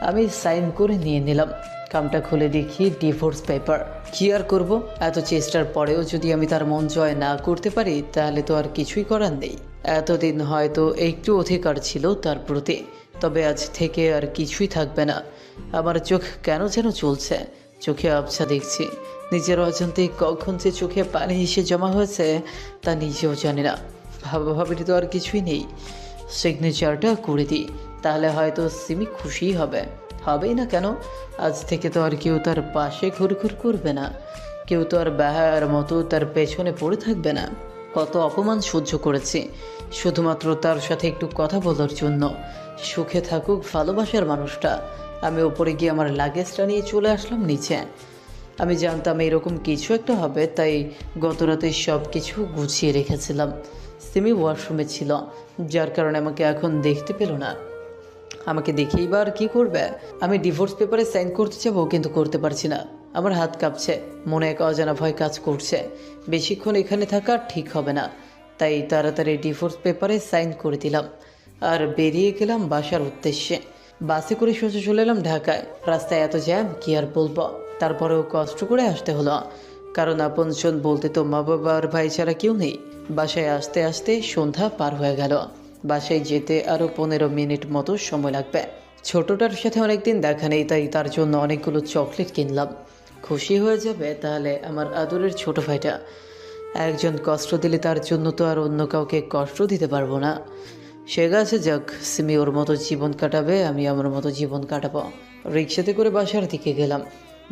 আমি সাইন করে নিয়ে নিলাম। খামটা খুলে দেখি ডিভোর্স পেপার। কি আর করব, এত চেষ্টার পরেও যদি আমি তার মন জয় না করতে পারি তাহলে তো আর কিছুই করার নেই। এতদিন হয়তো একটু অধিকার ছিল তার প্রতি, তবে আজ থেকে আর কিছুই থাকবে না। আমার চোখ কেন যেন চলছে, চোখে আবছা দেখছি। নিজের অজান্তেই কখন যে চোখে পানি এসে জমা হয়েছে তা নিজেও জানি না। ভাবাভাবিটি তো আর কিছুই নেই। সিগনেচারটা করে দিই, তাহলে হয়তো সিমি খুশিই হবেই না কেন। আজ থেকে তো আর কেউ তার পাশে ঘুরঘুর করবে না, কেউ তো আর বেহায়ার মতো তার পেছনে পড়ে থাকবে না। কত অপমান সহ্য করেছি শুধুমাত্র তার সাথে একটু কথা বলার জন্য। সুখে থাকুক ভালোবাসার মানুষটা। আমি ওপরে গিয়ে আমার লাগেজটা নিয়ে চলে আসলাম নিচে। আমি জানতাম এরকম কিছু একটা হবে, তাই গত রাতে সব কিছু গুছিয়ে রেখেছিলাম। সিমি ওয়াশরুমে ছিল, যার কারণে আমাকে এখন দেখতে পেল না। আমাকে দেখেই বা আর কী করবে। আমি ডিভোর্স পেপারে সাইন করতে যাবো, কিন্তু করতে পারছি না। আমার হাত কাঁপছে, মনে এক অজানা ভয় কাজ করছে। বেশিক্ষণ এখানে থাকা ঠিক হবে না, তাই তাড়াতাড়ি ডিভোর্স পেপারে সাইন করে দিলাম আর বেরিয়ে গেলাম বাসার উদ্দেশ্যে। বাসে করে সোজা চলে এলাম ঢাকায়। রাস্তায় এত জ্যাম কি আর বলবো, তারপরেও কষ্ট করে আসতে হলো, কারণ আপনজন বলতে তো মা বাবা আর ভাই ছাড়া কেউ নেই। বাসায় আসতে আসতে সন্ধ্যা পার হয়ে গেল। বাসায় যেতে আরও 15 মিনিট মতো সময় লাগবে। ছোটটার সাথে অনেকদিন দেখা নেই, তাই তার জন্য অনেকগুলো চকলেট কিনলাম। খুশি হয়ে যাবে তাহলে আমার আদরের ছোট ভাইটা। একজন কষ্ট দিলে তার জন্য তো আর অন্য কাউকে কষ্ট দিতে পারবো না। সে গাছে যাক, সিমি ওর মতো জীবন কাটাবে, আমি আমার মতো জীবন কাটাবো। রিক্সাতে করে বাসার দিকে গেলাম।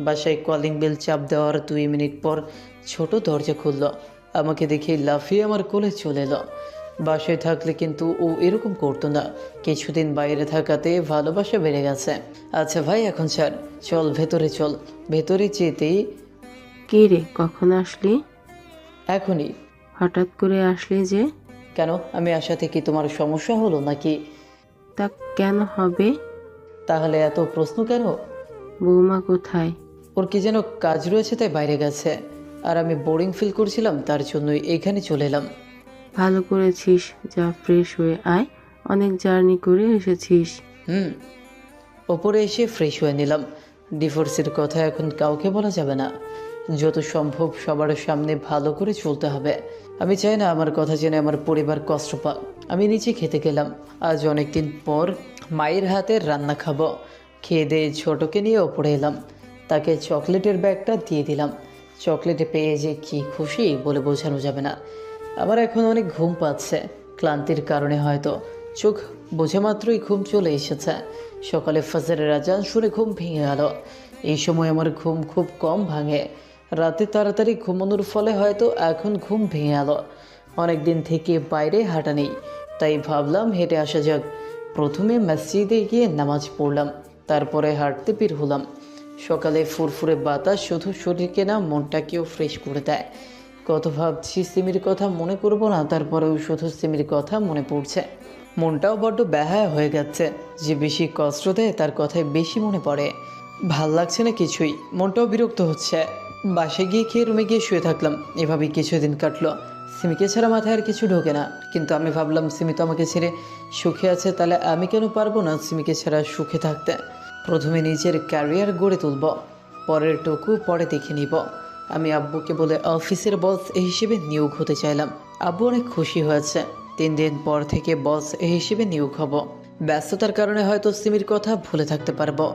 বাসায় কলিং বেল চাপ দেওয়ার 2 মিনিট পর ছোট দরজা খুলল। আমাকে দেখে লাফিয়ে আমার কোলে চলে এলো। বাসায় থাকলে কিন্তু ও এরকম করতো না, কিছুদিন বাইরে থাকাতে ভালোবাসা বেড়ে গেছে। আচ্ছা ভাই এখন ছাড়, চল ভেতরে চল। ভেতরে যেতেই কে রে, কখন আসলি? এখনই। হঠাৎ করে আসলি যে? কেন, আমি আসাতে কি তোমার সমস্যা হলো নাকি? তা কেন হবে? তাহলে এত প্রশ্ন কেন? বৌমা কোথায়? ওর কি যেন কাজ রয়েছে তাই বাইরে গেছে, আর আমি বোরিং ফিল করছিলাম তার জন্যই এখানে চলে এলাম। ভালো করেছিস, যা ফ্রেশ হয়ে আয়, অনেক জার্নি করে এসেছিস। ওপরে এসে ফ্রেশ হয়ে নিলাম। ডিভোর্সের কথা এখন কাউকে বলা যাবে না, যত সম্ভব সবার সামনে ভালো করে চলতে হবে। আমি চাই না আমার কথা জেনে আমার পরিবার কষ্ট পাক। আমি নিচে খেতে গেলাম। আজ অনেকদিন পর মায়ের হাতের রান্না খাবো। খেয়ে দিয়ে ছোটকে নিয়ে ওপরে এলাম, তাকে চকলেটের ব্যাগটা দিয়ে দিলাম। চকলেটে পেয়ে যে কি খুশি বলে বোঝানো যাবে না। আমার এখন অনেক ঘুম পাচ্ছে, ক্লান্তির কারণে হয়তো। চোখ বোঝা মাত্রই ঘুম চলে এসেছে। সকালে ফজরের আজান শুনে ঘুম ভেঙে গেল। এই সময় আমার ঘুম খুব কম ভাঙে, রাতে তাড়াতাড়ি ঘুমানোর ফলে হয়তো এখন ঘুম ভেঙে গেল। অনেক দিন থেকে বাইরে হাঁটা নেই, তাই ভাবলাম হেঁটে আসা যাক। প্রথমে মসজিদে গিয়ে নামাজ পড়লাম, তারপরে হাঁটতে বের হলাম। সকালে ফুরফুরে বাতাস শুধু শরীরকে না মনটাকেও ফ্রেশ করে দেয়। কত ভাবছি সিমির কথা মনে করব না, তারপরেও শুধু সিমির কথা মনে পড়ছে। মনটাও বড্ড ব্যাহায়া হয়ে যাচ্ছে, যে বেশি কষ্ট দেয় তার কথাই বেশি মনে পড়ে। ভাল লাগছে না কিছুই, মনটাও বিরক্ত হচ্ছে। বাসে গিয়ে খেয়ে রুমে গিয়ে শুয়ে থাকলাম। এভাবেই কিছুদিন কাটলো। সিমিকে ছাড়া মাথায় আর কিছু ঢোকে না, কিন্তু আমি ভাবলাম সিমি তো আমাকে ছেড়ে সুখে আছে, তাহলে আমি কেন পারবো না সিমিকে ছাড়া সুখে থাকতে। প্রথমে নিজের ক্যারিয়ার গড়ে তুলব, পরের টুকু পরে দেখে নিব। আমি আব্বুকে বলে অফিসের বস হিসেবে নিয়োগ হতে চাইলাম। আব্বু অনেক খুশি হয়েছে। 3 দিন পর থেকে বস হিসেবে নিয়োগ হব। ব্যস্ততার কারণে হয়তো সিমির কথা ভুলে থাকতে পারবো।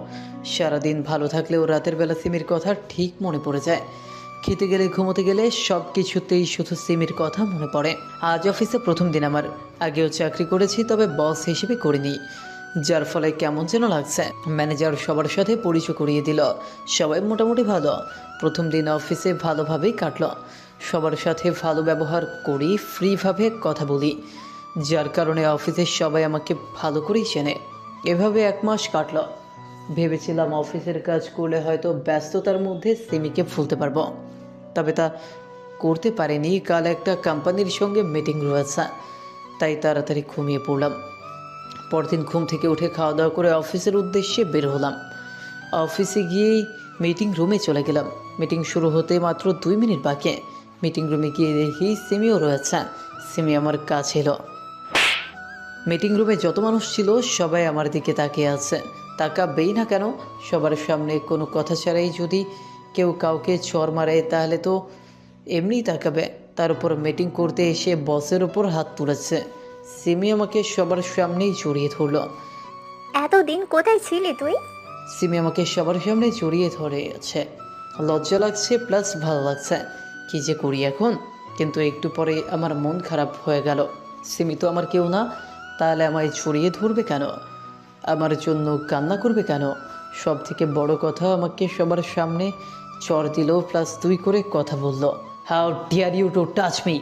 সারাদিন ভালো থাকলেও রাতের বেলা সিমির কথা ঠিক মনে পড়ে যায়। খেতে গেলে ঘুমোতে গেলে সব কিছুতেই শুধু সিমির কথা মনে পড়ে। আজ অফিসে প্রথম দিন আমার। আগেও চাকরি করেছি, তবে বস হিসেবে করিনি, যার ফলে কেমন যেন লাগছে। ম্যানেজার সবার সাথে পরিচয় করিয়ে দিল, সবাই মোটামুটি ভালো। প্রথম দিন অফিসে ভালোভাবেই কাটলো। সবার সাথে ভালো ব্যবহার করি, ফ্রিভাবে কথা বলি, যার কারণে অফিসের সবাই আমাকে ভালো করেই চেনে। এভাবে 1 মাস কাটলো। ভেবেছিলাম অফিসের কাজ করলে হয়তো ব্যস্ততার মধ্যে সিমিকে ভুলতে পারবো, তবে তা করতে পারিনি। কাল একটা কোম্পানির সঙ্গে মিটিং রয়েছে, তাই তাড়াতাড়ি ঘুমিয়ে পড়লাম। পরদিন ঘুম থেকে উঠে খাওয়া দাওয়া করে অফিসের উদ্দেশ্যে বের হলাম। অফিসে গিয়েই মিটিং রুমে চলে গেলাম। মিটিং শুরু হতে মাত্র 2 মিনিট বাকি। মিটিং রুমে গিয়ে দেখি সিমিও রয়েছে। সিমি আমার কাছে এলো। মিটিং রুমে যত মানুষ ছিল সবাই আমার দিকে তাকিয়ে আছে। তাকাবেই না কেন, সবার সামনে কোনো কথা ছাড়াই যদি কেউ কাউকে চড় মারে তাহলে তো এমনিই তাকাবে। তার উপর মিটিং করতে এসে বসের ওপর হাত তুলেছে। সিমি আমাকে সবার সামনেই জড়িয়ে ধরলো। এতদিন কোথায় ছিলি তুই? সিমি আমাকে সবার সামনে জড়িয়ে ধরে আছে। লজ্জা লাগছে প্লাস ভালো লাগছে, কী যে করি এখন। কিন্তু একটু পরে আমার মন খারাপ হয়ে গেল। সিমি তো আমার কেউ না, তাহলে আমায় জড়িয়ে ধরবে কেন? আমার জন্য কান্না করবে কেন? সব থেকে বড় কথা, আমাকে সবার সামনে চড় দিল, প্লাস 2 করে কথা বলল। How dare you to touch me!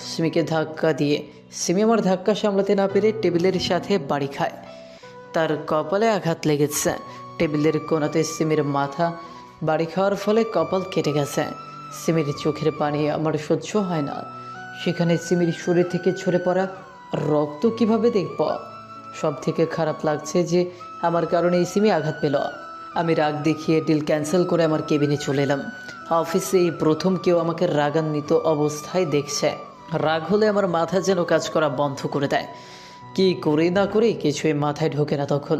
সিমিকে ধাক্কা দিয়ে সিমি আমার ধাক্কা সামলাতে না পেরে টেবিলের সাথে বাড়ি খায়। তার কপালে আঘাত লেগেছে। টেবিলের কোণাতে সিমির মাথা বাড়ি খাওয়ার ফলে কপাল কেটে গেছে। সিমির চোখের পানি আমার সহ্য হয় না। সেখানে সিমির শরীর থেকে ঝরে পড়া রক্ত কিভাবে দেখব? সব থেকে খারাপ লাগছে যে আমার কারণে এই সিমি আঘাত পেল। আমি রাগ দেখিয়ে ডিল ক্যান্সেল করে আমার কেবিনে চলে এলাম। অফিসে এই প্রথম কেউ আমাকে রাগান্বিত অবস্থায় দেখছে। রাগ হলে আমার মাথা যেন কাজ করা বন্ধ করে দেয়। কি করি না করি কিছুই মাথায় ঢোকে না। তখন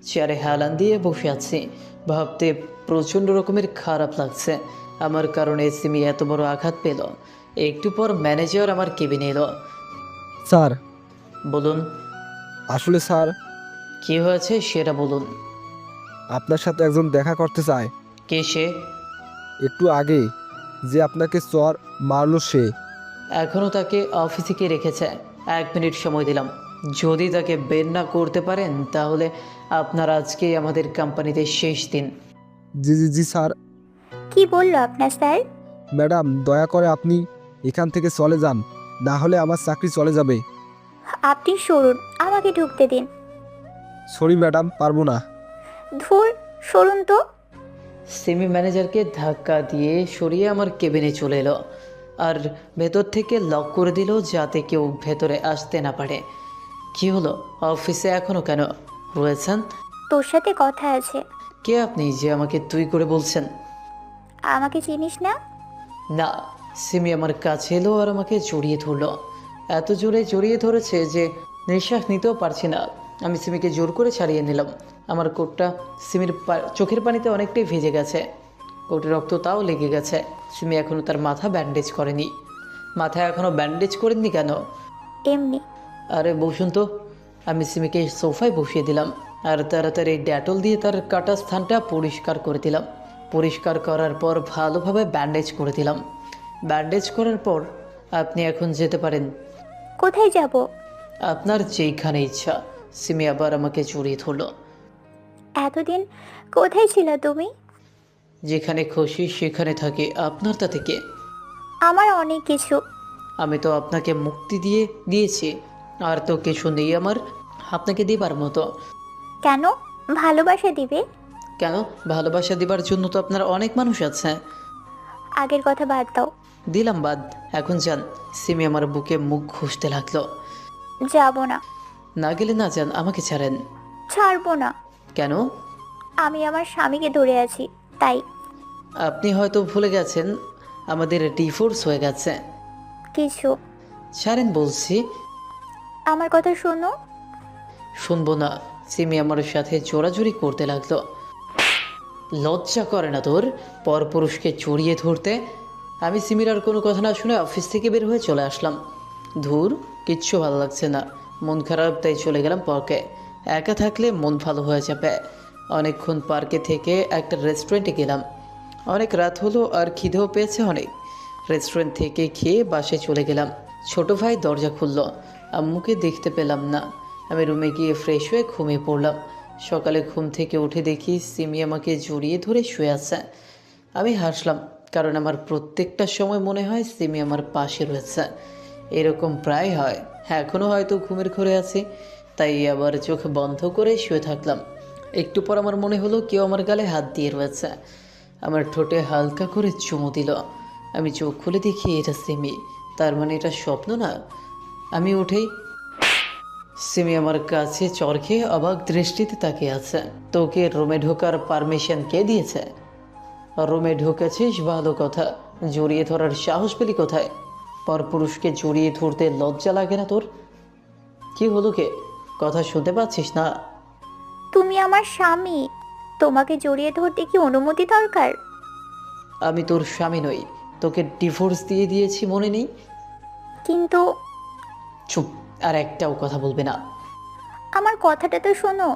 চেয়ারে হেলান দিয়ে বসে আছি, ভাবতে প্রচণ্ড রকমের খারাপ লাগছে। আমার কারণে সিমি এত বড় আঘাত পেল। একটু পর ম্যানেজার আমার কেবিনে এলো। স্যার। বলুন। আসলে স্যার, কি হয়েছে সেটা বলুন। আপনার সাথে একজন দেখা করতে চায়। কে সে? একটু আগে যে আপনাকে চর মারলো সে। এখনও তাকে অফিসে কে রেখেছে? 1 মিনিট সময় দিলাম। যদি তাকে বের না করতে পারেন তাহলে আপনার আজকেই আমাদের কোম্পানিতে শেষ দিন। জি জি জি স্যার। কি বললো আপনার স্যার? ম্যাডাম, দয়া করে আপনি এখান থেকে চলে যান, না হলে আমার চাকরি চলে যাবে। আপনি সরুন, আমাকে ঢুকতে দিন। সরি ম্যাডাম, পারবো না। ধুর, সরুন তো। সিমি ম্যানেজারকে ধাক্কা দিয়ে সরিয়ে আমার কেবিনে চলে এলো আর ভেতর থেকে লক করে দিল যাতে কেউ ভেতরে আসতে না পারে। কি হলো, অফিসে এখনো কেন রয়েছেন? তোর সাথে কথা আছে। কে আপনি যে আমাকে তুই করে বলছেন? আমাকে চিনিস না? না। সিমি আমার কাছে এলো আর আমাকে জড়িয়ে ধরলো। এত জোরে জড়িয়ে ধরেছে যে নিঃশ্বাস নিতেও পারছি না। আমি সিমিকে জোর করে ছাড়িয়ে নিলাম। আমার কোটটা সিমির চোখের পানিতে অনেকটাই ভিজে গেছে। কোটের রক্ত তাও লেগে গেছে। সিমি এখনও তার মাথা ব্যান্ডেজ করেনি। মাথায় এখনও ব্যান্ডেজ করেননি কেন? এমনি। আরে বসুন তো। আমি সিমিকে সোফায় বসিয়ে দিলাম আর তাড়াতাড়ি ডেটল দিয়ে তার কাটা স্থানটা পরিষ্কার করে দিলাম। পরিষ্কার করার পর ভালোভাবে ব্যান্ডেজ করে দিলাম। ব্যান্ডেজ করার পর আপনি এখন যেতে পারেন। কোথায় যাব? আপনার যেইখানে ইচ্ছা। সিমি আবার আমাকে জড়িয়ে ধরলো। এতদিন কোথায় ছিল তুমি? যেখানে খুশি সেখানে থাকি, আপনার তা থেকে। আমার অনেক কিছু। আমি তো আপনাকে মুক্তি দিয়েছি, আর তো কিছু নেই আমার আপনাকে দিবার মতো। কেন ভালোবাসা দিবে? কেন ভালোবাসা দিবার জন্য তো আপনার অনেক মানুষ আছে। আগের কথা বাদ দাও। দিলাম বাদ, এখন যান। সিমি আমার বুকে মুখ ঘষতে লাগলো। যাব না। না গেলে না যান, আমাকে ছাড়েন। ছাড়বো না। কেন? আমি আমার স্বামীকে ধরে আছি, তাই। আপনি হয়তো ভুলে গেছেন আমাদের ডিভোর্স হয়ে গেছে। কিছু। ছাড়েন বলছি। আমার কথা শোনো। শুনবো না। সিমি আমার সাথে জোরাজুরি করতে লাগলো। লজ্জা করে না তোর পরপুরুষকে জড়িয়ে ধরতে? আমি সিমির আর কোনো কথা না শুনে অফিস থেকে বের হয়ে চলে আসলাম। ধুর, কিচ্ছু ভালো লাগছে না, মন খারাপ, তাই চলে গেলাম পার্কে। একা থাকলে মন ভালো হয়ে যাবে। অনেকক্ষণ পার্কে থেকে একটা রেস্টুরেন্টে গেলাম। অনেক রাত হলো আর খিদেও পেয়েছে অনেক। রেস্টুরেন্ট থেকে খেয়ে বাসে চলে গেলাম। ছোট ভাই দরজা খুলল, আম্মুকে দেখতে পেলাম না। আমি রুমে গিয়ে ফ্রেশ হয়ে ঘুমিয়ে পড়লাম। সকালে ঘুম থেকে উঠে দেখি সিমি আমাকে জড়িয়ে ধরে শুয়ে আছে। আমি হাসলাম, কারণ আমার প্রত্যেকটা সময় মনে হয় সিমি আমার পাশে রয়েছে। এরকম প্রায় হয়। এখনও হয়তো ঘুমের ঘরে আছি, তাই আবার চোখ বন্ধ করে শুয়ে থাকলাম। একটু পর আমার মনে হলো কেউ আমার গালে হাত দিয়ে রয়েছে। আমার ঠোঁটে হালকা করে চুমু দিল। আমি চোখ খুলে দেখি এটা সিমি। তার মানে এটা স্বপ্ন না। আমি উঠেই সিমি আমার কাছে চর খেয়ে অবাক দৃষ্টিতে তাকিয়ে আছে। তোকে রুমে ঢোকার পারমিশন কে দিয়েছে? রুমে ঢুকেছিস ভালো কথা, জড়িয়ে ধরার সাহস পেলি কোথায়? পরপুরুষকে জড়িয়ে ধরতে লজ্জা লাগে না তোর? কি হলো, কে কথা শুনতে পাচ্ছিস না? তুমি আমার স্বামী, তোমাকে জড়িয়ে ধরতে কি অনুমতি দরকার? আমি তোর স্বামী নই, তোকে ডিভোর্স দিয়ে দিয়েছি, মনে নেই? কিন্তু। চুপ, আর একটাও কথা বলবে না। আমার কথাটা তো শোনো।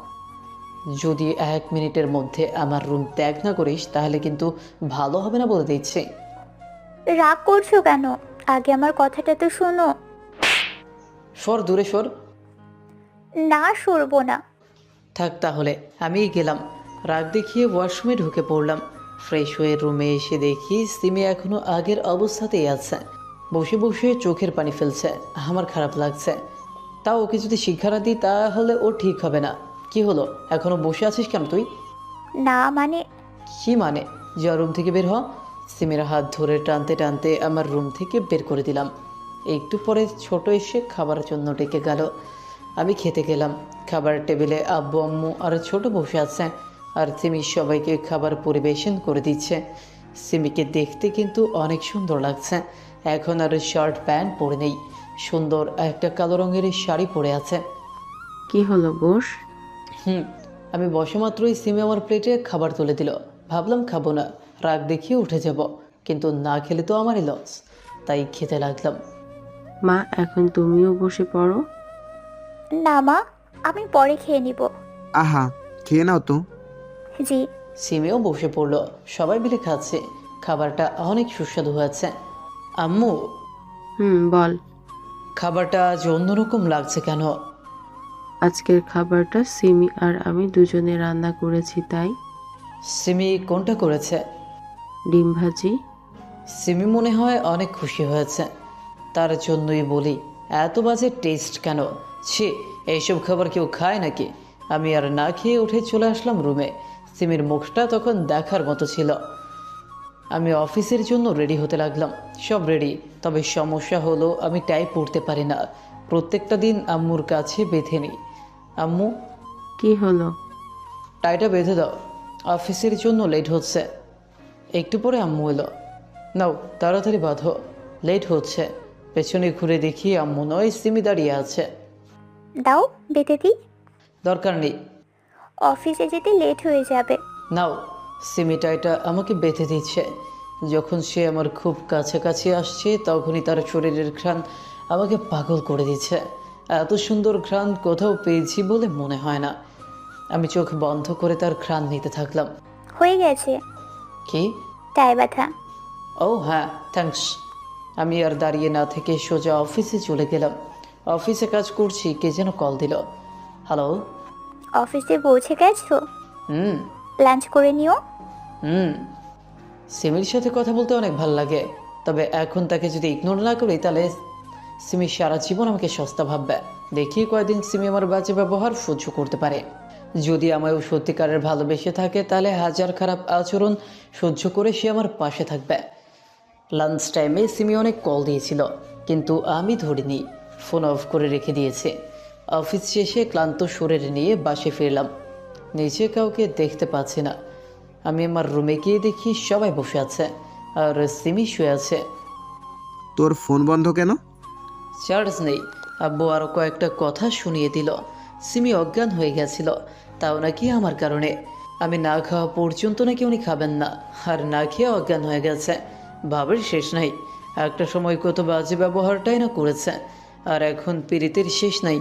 যদি 1 মিনিটের মধ্যে আমার রুম ত্যাগ না করিস তাহলে কিন্তু ভালো হবে না বলে দিচ্ছি। রাগ করছো কেন? আগে আমার কথাটা তো শোনো। সর, দূরে সর। না, সরবো না। থাক তাহলে, আমিই গেলাম। রাগ দেখিয়ে ওয়াশরুমে ঢুকে পড়লাম। ফ্রেশ হয়ে রুমে এসে দেখি সিমি এখনো আগের অবস্থাতেই আছে। বসে বসে চোখের পানি ফেলছে। আমার খারাপ লাগছে। তাও ওকে যদি শিক্ষা না দিই তাহলে ও ঠিক হবে না। কি হলো, এখনো বসে আছিস কেন তুই? না মানে। কি মানে? যা, রুম থেকে বের হ। সিমির হাত ধরে টানতে টানতে আমার রুম থেকে বের করে দিলাম। একটু পরে ছোট এসে খাবার জন্য ডেকে গেল। আমি খেতে গেলাম। খাবার টেবিলে আব্বু আম্মু আর ছোট বসে আছে, আর সিমি সবাইকে খাবার পরিবেশন করে দিচ্ছে। সিমিকে দেখতে কিন্তু অনেক সুন্দর লাগছে। এখন আর শার্ট প্যান্ট পরে নেই, সুন্দর একটা কালো রঙের শাড়ি পরে আছে। কি হলো, বস। আমি বসে মাত্রই সিমি আমার প্লেটে খাবার তুলে দিল। ভাবলাম খাবো না, রাগ দেখিয়ে উঠে যাব, কিন্তু না খেলে তো আমারই লস, তাই খেতে লাগলাম। মা, এখন তুমিও বসে পড়ো। না মা, আমি পরে খেয়ে নিব। আহা, খেয়ে নাও তো। জি। সিমিও বসে পড়লো। সবাই মিলে খাচ্ছে। খাবারটা অনেক সুস্বাদু হয়েছে। আম্মু। বল। খাবারটা আজ অন্যরকম লাগছে কেন? আজকের খাবারটা সিমি আর আমি দুজনে রান্না করেছি, তাই। সিমি কোনটা করেছে? ডিম ভাজি। সিমি মনে হয় অনেক খুশি হয়েছে। তার জন্যই বলি এত বাজে টেস্ট কেন? ছি, এইসব খাবার কেউ খায় নাকি? আমি আর না খেয়ে উঠে চলে আসলাম রুমে। সিমির মুখটা তখন দেখার মতো ছিল। আমি অফিসের জন্য রেডি হতে লাগলাম। সব রেডি, তবে সমস্যা হলো আমি টাই পরতে পারি না। প্রত্যেকটা দিন আম্মুর কাছে বেঁধে নিই। আম্মু, কি হলো? টাইটা বেঁধে দাও, অফিসের জন্য লেট হচ্ছে। একটু পরে আম্মু এলো। নাও তাড়াতাড়ি বাঁধো, লেট হচ্ছে। পেছনে ঘুরে দেখি আম্মু নয়, সিমি দাঁড়িয়ে আছে। দাও বেঁধে দিই। দরকার নেই, অফিসে যেতে লেট হয়ে যাবে। নাও। সিমি টাইটা আমাকে বেঁধে দিচ্ছে। যখন সে আমার খুব কাছাকাছি আসছে তখনই তার শরীরের ঘ্রাণ আমাকে পাগল করে দিচ্ছে। এত সুন্দর ঘ্রাণ কোথাও পেয়েছি বলে মনে হয় না। আমি চোখ বন্ধ করে তার ঘ্রাণ নিতে থাকলাম। হয়ে গেছে। কি? টাই বাঁধা। ও হ্যাঁ, থ্যাঙ্কস। আমি আর দাঁড়িয়ে না থেকে সোজা অফিসে চলে গেলাম। অফিসে কাজ করছি, কে যেন কল দিল। হ্যালো। অফিসে পৌঁছে গেছো? হুম লাঞ্চ করে নিও। সিমির সাথে কথা বলতে অনেক ভালো লাগে, তবে এখন তাকে যদি ইগনোর না করি তাহলে সিমি সারা জীবন আমাকে সস্তা ভাববে। দেখি কয়দিন সিমি আমার বাজে ব্যবহার সহ্য করতে পারে। যদি আমায়ও সত্যিকারের ভালোবেসে থাকে তাহলে হাজার খারাপ আচরণ সহ্য করে সে আমার পাশে থাকবে। লাঞ্চ টাইমে সিমি অনেক কল দিয়েছিল, কিন্তু আমি ধরিনি, ফোন অফ করে রেখে দিয়েছে। অফিস শেষে ক্লান্ত শরীর নিয়ে বাসে ফিরলাম। নিচে কাউকে দেখতে পাচ্ছি না। আমি আমার রুমে গিয়ে দেখি সবাই বসে আছে আর সিমি শুয়ে আছে। তোর ফোন বন্ধ কেন? চার্জ নেই। আব্বু আরও কয়েকটা কথা শুনিয়ে দিল। সিমি অজ্ঞান হয়ে গেছিল, তাও নাকি আমার কারণে। আমি না খাওয়া পর্যন্ত নাকি উনি খাবেন না, আর না খেয়ে অজ্ঞান হয়ে গেছে। ভাবের শেষ নাই। একটা সময় কত বাজে ব্যবহারটাই না করেছে, আর এখন পীড়িতের শেষ নাই।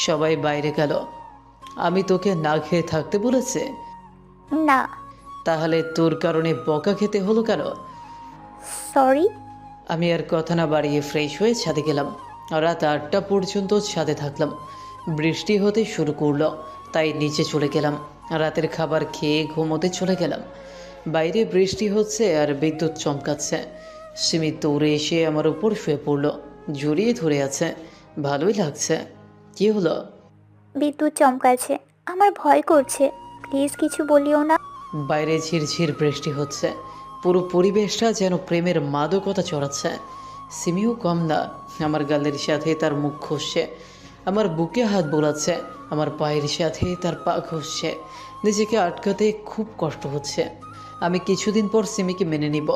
সবাই বাইরে গেল। আমি তোকে না খেয়ে থাকতে বলেছে? না। তাহলে তোর কারণে বকা খেতে হলো কেন? সরি। আমি আর কথা না বাড়িয়ে ফ্রেশ হয়ে ছাদে গেলাম। রাত 8টা পর্যন্ত ছাদে থাকলাম। বৃষ্টি হতে শুরু করলো, তাই নিচে চলে গেলাম। রাতের খাবার খেয়ে ঘুমোতে চলে গেলাম। বাইরে বৃষ্টি হচ্ছে আর বিদ্যুৎ চমকাচ্ছে। সিমি দৌড়ে এসে আমার উপর শুয়ে পড়লো, জড়িয়ে ধরে আছে। ভালোই লাগছে। কি হলো? বিদ্যুৎ চমকাচ্ছে, আমার ভয় করছে। প্লিজ কিছু বলিও না। বাইরে ঝিরঝির বৃষ্টি হচ্ছে, পুরো পরিবেশটা যেন প্রেমের মাদকতা চড়াচ্ছে। সিমিও কম না, আমার গালের সাথে তার মুখ ঘষছে, আমার বুকে হাত বোলাচ্ছে, আমার পায়ের সাথে তার পা ঘষছে। নিজেকে আটকাতে খুব কষ্ট হচ্ছে। আমি কিছুদিন পর সিমিকে মেনে নিব।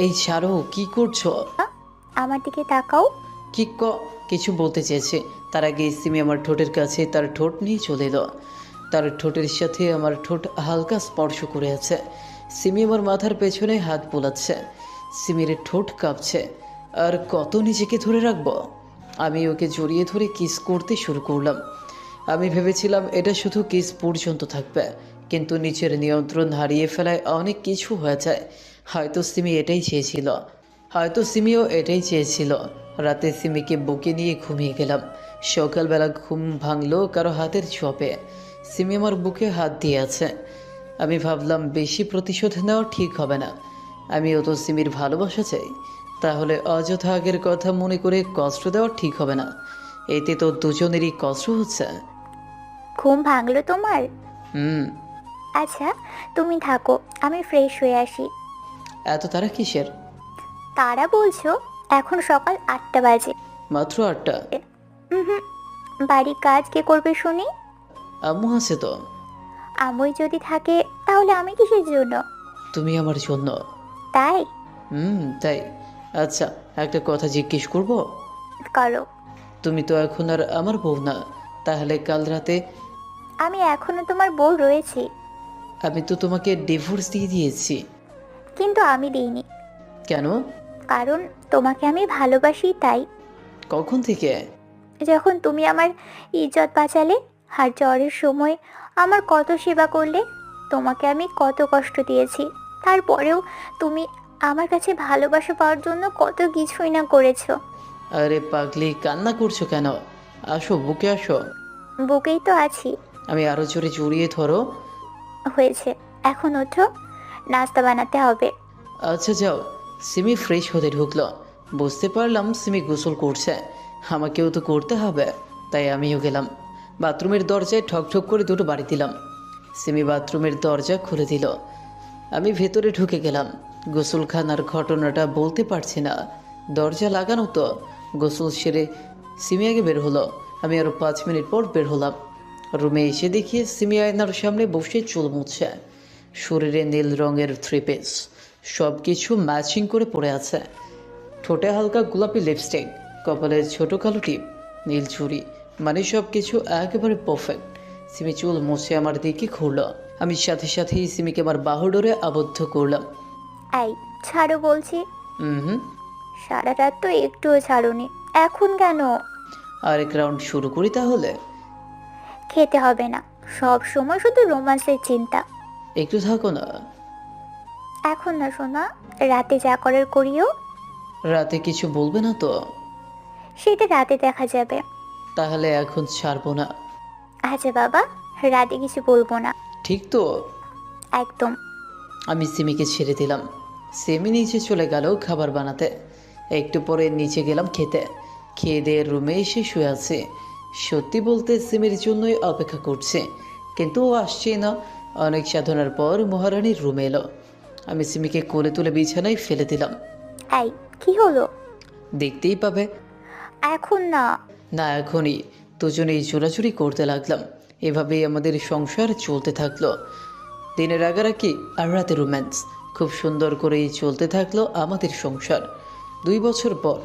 এই ছাড়ো, কি করছো? আমার দিকে তাকাও। কিছু বলতে চেয়েছে, তার আগে সিমি আমার ঠোঁটের কাছে তার ঠোঁট নিয়ে চলে এলো। তার ঠোঁটের সাথে আমার ঠোঁট হালকা স্পর্শ করে আছে। সিমি আমার মাথার পেছনে হাত বোলাচ্ছে। সিমির ঠোঁট কাঁপছে। আর কত নিজেকে ধরে রাখবো? আমি ওকে জড়িয়ে ধরে কিস করতে শুরু করলাম। আমি ভেবেছিলাম এটা শুধু কিস পর্যন্ত থাকবে, কিন্তু নিচের নিয়ন্ত্রণ হারিয়ে ফেলায় অনেক কিছু হয়ে যায়। হয়তো সিমিও এটাই চেয়েছিল। রাতে সিমিকে বুকে নিয়ে ঘুমিয়ে গেলাম। সকালবেলা ঘুম ভাঙলো কারো হাতের ছোঁয়াপে। সিমি আমার বুকে হাত দিয়ে আছে। আমি ভাবলাম বেশি প্রতিশোধ নেওয়া ঠিক হবে না। আমিও তো সিমির ভালোবাসা চাই, তাহলে অযথা আগের কথা মনে করে কষ্ট দেওয়া ঠিক হবে না। এতে তো দুজনেরই কষ্ট হচ্ছে। ঘুম ভাঙলো তোমার? আচ্ছা, তুমি থাকো, আমি ফ্রেশ হয়ে আসি। এত তারা কিসের? তারা বলছো? এখন সকাল 8টা বাজে। মাত্র 8টা? বাড়ির কাজ কে করবে শুনি? আম্মু আছে তো। আম্মুই যদি থাকে তাহলে আমি কিসের জন্য? তুমি আমার জন্য। তাই? তাই। আচ্ছা, একটা কথা জিজ্ঞেস করব? করো। তুমি তো এখন আর আমার বউ না, তাহলে কাল রাতে? আমি এখনো তোমার বউ রয়েছি। আমি তো তোমাকে ডিভোর্স দিয়ে দিয়েছি। কিন্তু আমি দিইনি। কেন? কারণ তোমাকে আমি ভালোবাসি তাই। কখন থেকে? যখন তুমি আমার ইজ্জত বাঁচালে, আর জ্বরের সময় আমার কত সেবা করলে। তোমাকে আমি কত কষ্ট দিয়েছি, তারপরেও তুমি আমার কাছে ভালোবাসা পাওয়ার জন্য কত কিছুই না করেছো। আরে পাগলি, কান্না করছো কেন? আসো, বুকে আসো। বুকেই তো আছি। আমি আরো জোরে জড়িয়ে ধরো। হয়েছে, এখন ওঠো, নাস্তা বানাতে হবে। আচ্ছা যাও। সিমি ফ্রেশ হতে ঢুকলো। বুঝতে পারলাম সিমি গোসল করছে, আমাকেও তো করতে হবে, তাই আমিও গেলাম। বাথরুমের দরজায় ঠক ঠক করে দুটো বাড়ি দিলাম। সিমি বাথরুমের দরজা খুলে দিল। আমি ভেতরে ঢুকে গেলাম। গোসলখানার ঘটনাটা বলতে পারছি না, দরজা লাগানো তো। গোসল সেরে সিমি আগে বের হলো, আমি আরও 5 মিনিট পর বের হলাম। রুমে এসে দেখি সিমি আয়নার সামনে বসে চুল মুছছে। শরীরে নীল রঙের 3 পিস, সব কিছু ম্যাচিং করে পড়ে আছে। ঠোঁটে হালকা গোলাপি লিপস্টিক, কপালে ছোট কালো টিপ, নীল চুড়ি, মানে সব কিছু একেবারে পারফেক্ট। সিমি চুল মুছে আমার দিকে ঘুরল। আমি সাথে সাথেই সিমিকে আমার বাহু ডোরে আবদ্ধ করলাম। এই ছাড়ো বলছি। হুম। সারা রাত তো একটুও ছাড়োনি, এখন কেন? আরেক রাউন্ড শুরু করি তাহলে? খেতে হবে না, সব সময় শুধু রোমান্সের চিন্তা। একটু থাকো না। এখন না সোনা, রাতে যা করার করিও। রাতে কিছু বলবে না তো? সেটা রাতে দেখা যাবে। তাহলে এখন ছাড়বো না। আচ্ছা বাবা, রাতে কিছু বলবো না। ঠিক তো? একদম। আমি সিমিকে ছেড়ে দিলাম। সিমি নিচে চলে গেল খাবার বানাতে। একটু পরে নিচে গেলাম খেতে। খেয়ে দিয়ে রুমে এসে শুয়ে আছে। সত্যি বলতে সিমির জন্যই অপেক্ষা করছে, কিন্তু ও আসছে না। অনেক সাধনার পর মহারানীর রুমে এলো। আমি সিমিকে কোলে তুলে বিছানায় ফেলে দিলাম। এই কি হলো? দেখতেই পাবে। এখন না। না, এখনই। দুজনেই চোরাচুরি করতে লাগলাম। এভাবেই আমাদের সংসার চলতে থাকলো। দিনের রাগারাগি আর রাতে রোম্যান্স, খুব সুন্দর করেই চলতে থাকলো আমাদের সংসার। 2 বছর পর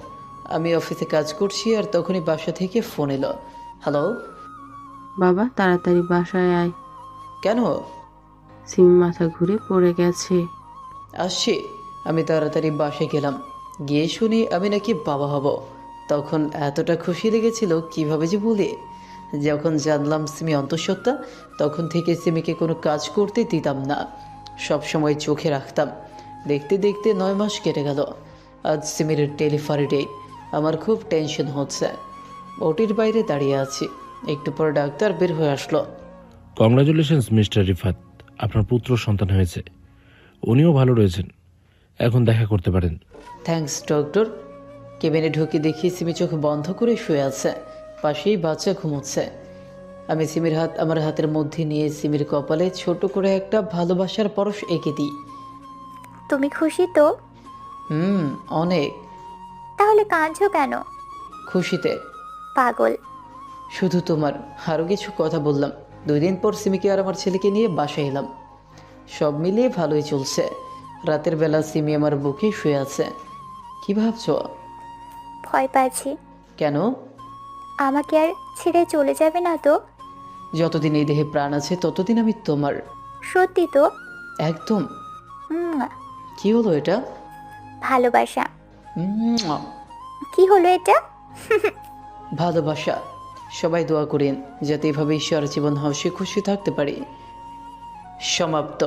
আমি অফিসে কাজ করছি, আর তখনই বাসা থেকে ফোন এলো। হ্যালো বাবা, তাড়াতাড়ি বাসায় আয়। কেন? সিমি মাথা ঘুরে পড়ে গেছে। আসছি। আমি তাড়াতাড়ি বাসায় গেলাম। গিয়ে শুনি আমি নাকি বাবা হব। তখন এতটা খুশি লেগেছিল কিভাবে যে বলি। যখন জানলাম সিমি অন্তঃসত্ত্বা, তখন থেকে সিমিকে কোনো কাজ করতে দিতাম না, সব সময় চোখে রাখতাম। দেখতে দেখতে 9 মাস কেটে গেল। আজ সিমির ডেলিভারি ডেট। আমার খুব টেনশন হচ্ছে। ওটির বাইরে দাঁড়িয়ে আছি। একটু পর ডাক্তার বের হয়ে আসলো। কংগ্রাচুলেশনস মিস্টার রিফাত, আপনার পুত্র সন্তান হয়েছে। উনিও ভালো রয়েছেন, এখন দেখা করতে পারেন। Thanks doctor. কেবিনে ঢুকে দেখি সিমি চোখ বন্ধ করে শুয়ে আছে, পাশেই বাচ্চা ঘুমোচ্ছে। আমি সিমির হাত আমার হাতের মধ্যে নিয়ে সিমির কপালে ছোট করে একটা ভালোবাসার পরশ এঁকে দিই। তুমি খুশি তো? অনেক। তাহলে কাঁদছো কেন? খুশিতে। পাগল। শুধু তোমার আরও কিছু কথা বললাম। 2 দিন পর সিমিকে আর আমার ছেলেকে নিয়ে বাসায় এলাম। সব মিলিয়ে ভালোই চলছে। রাতের বেলা সিমি আমার বুকে শুয়ে আছে। কি ভাবছো? ভয় পাচ্ছি। কেন? আমাকে আর ছেড়ে চলে যাবে না তো? যতদিন এই দেহে প্রাণ আছে ততদিন আমি তোমার। সত্যি তো? একদম। কি হলো এটা? ভালোবাসা। কি হলো এটা? ভালোবাসা। সবাই দোয়া করেন যাতে এভাবে ঈশ্বর জীবন হাসি খুশি থাকতে পারি। সমাপ্ত।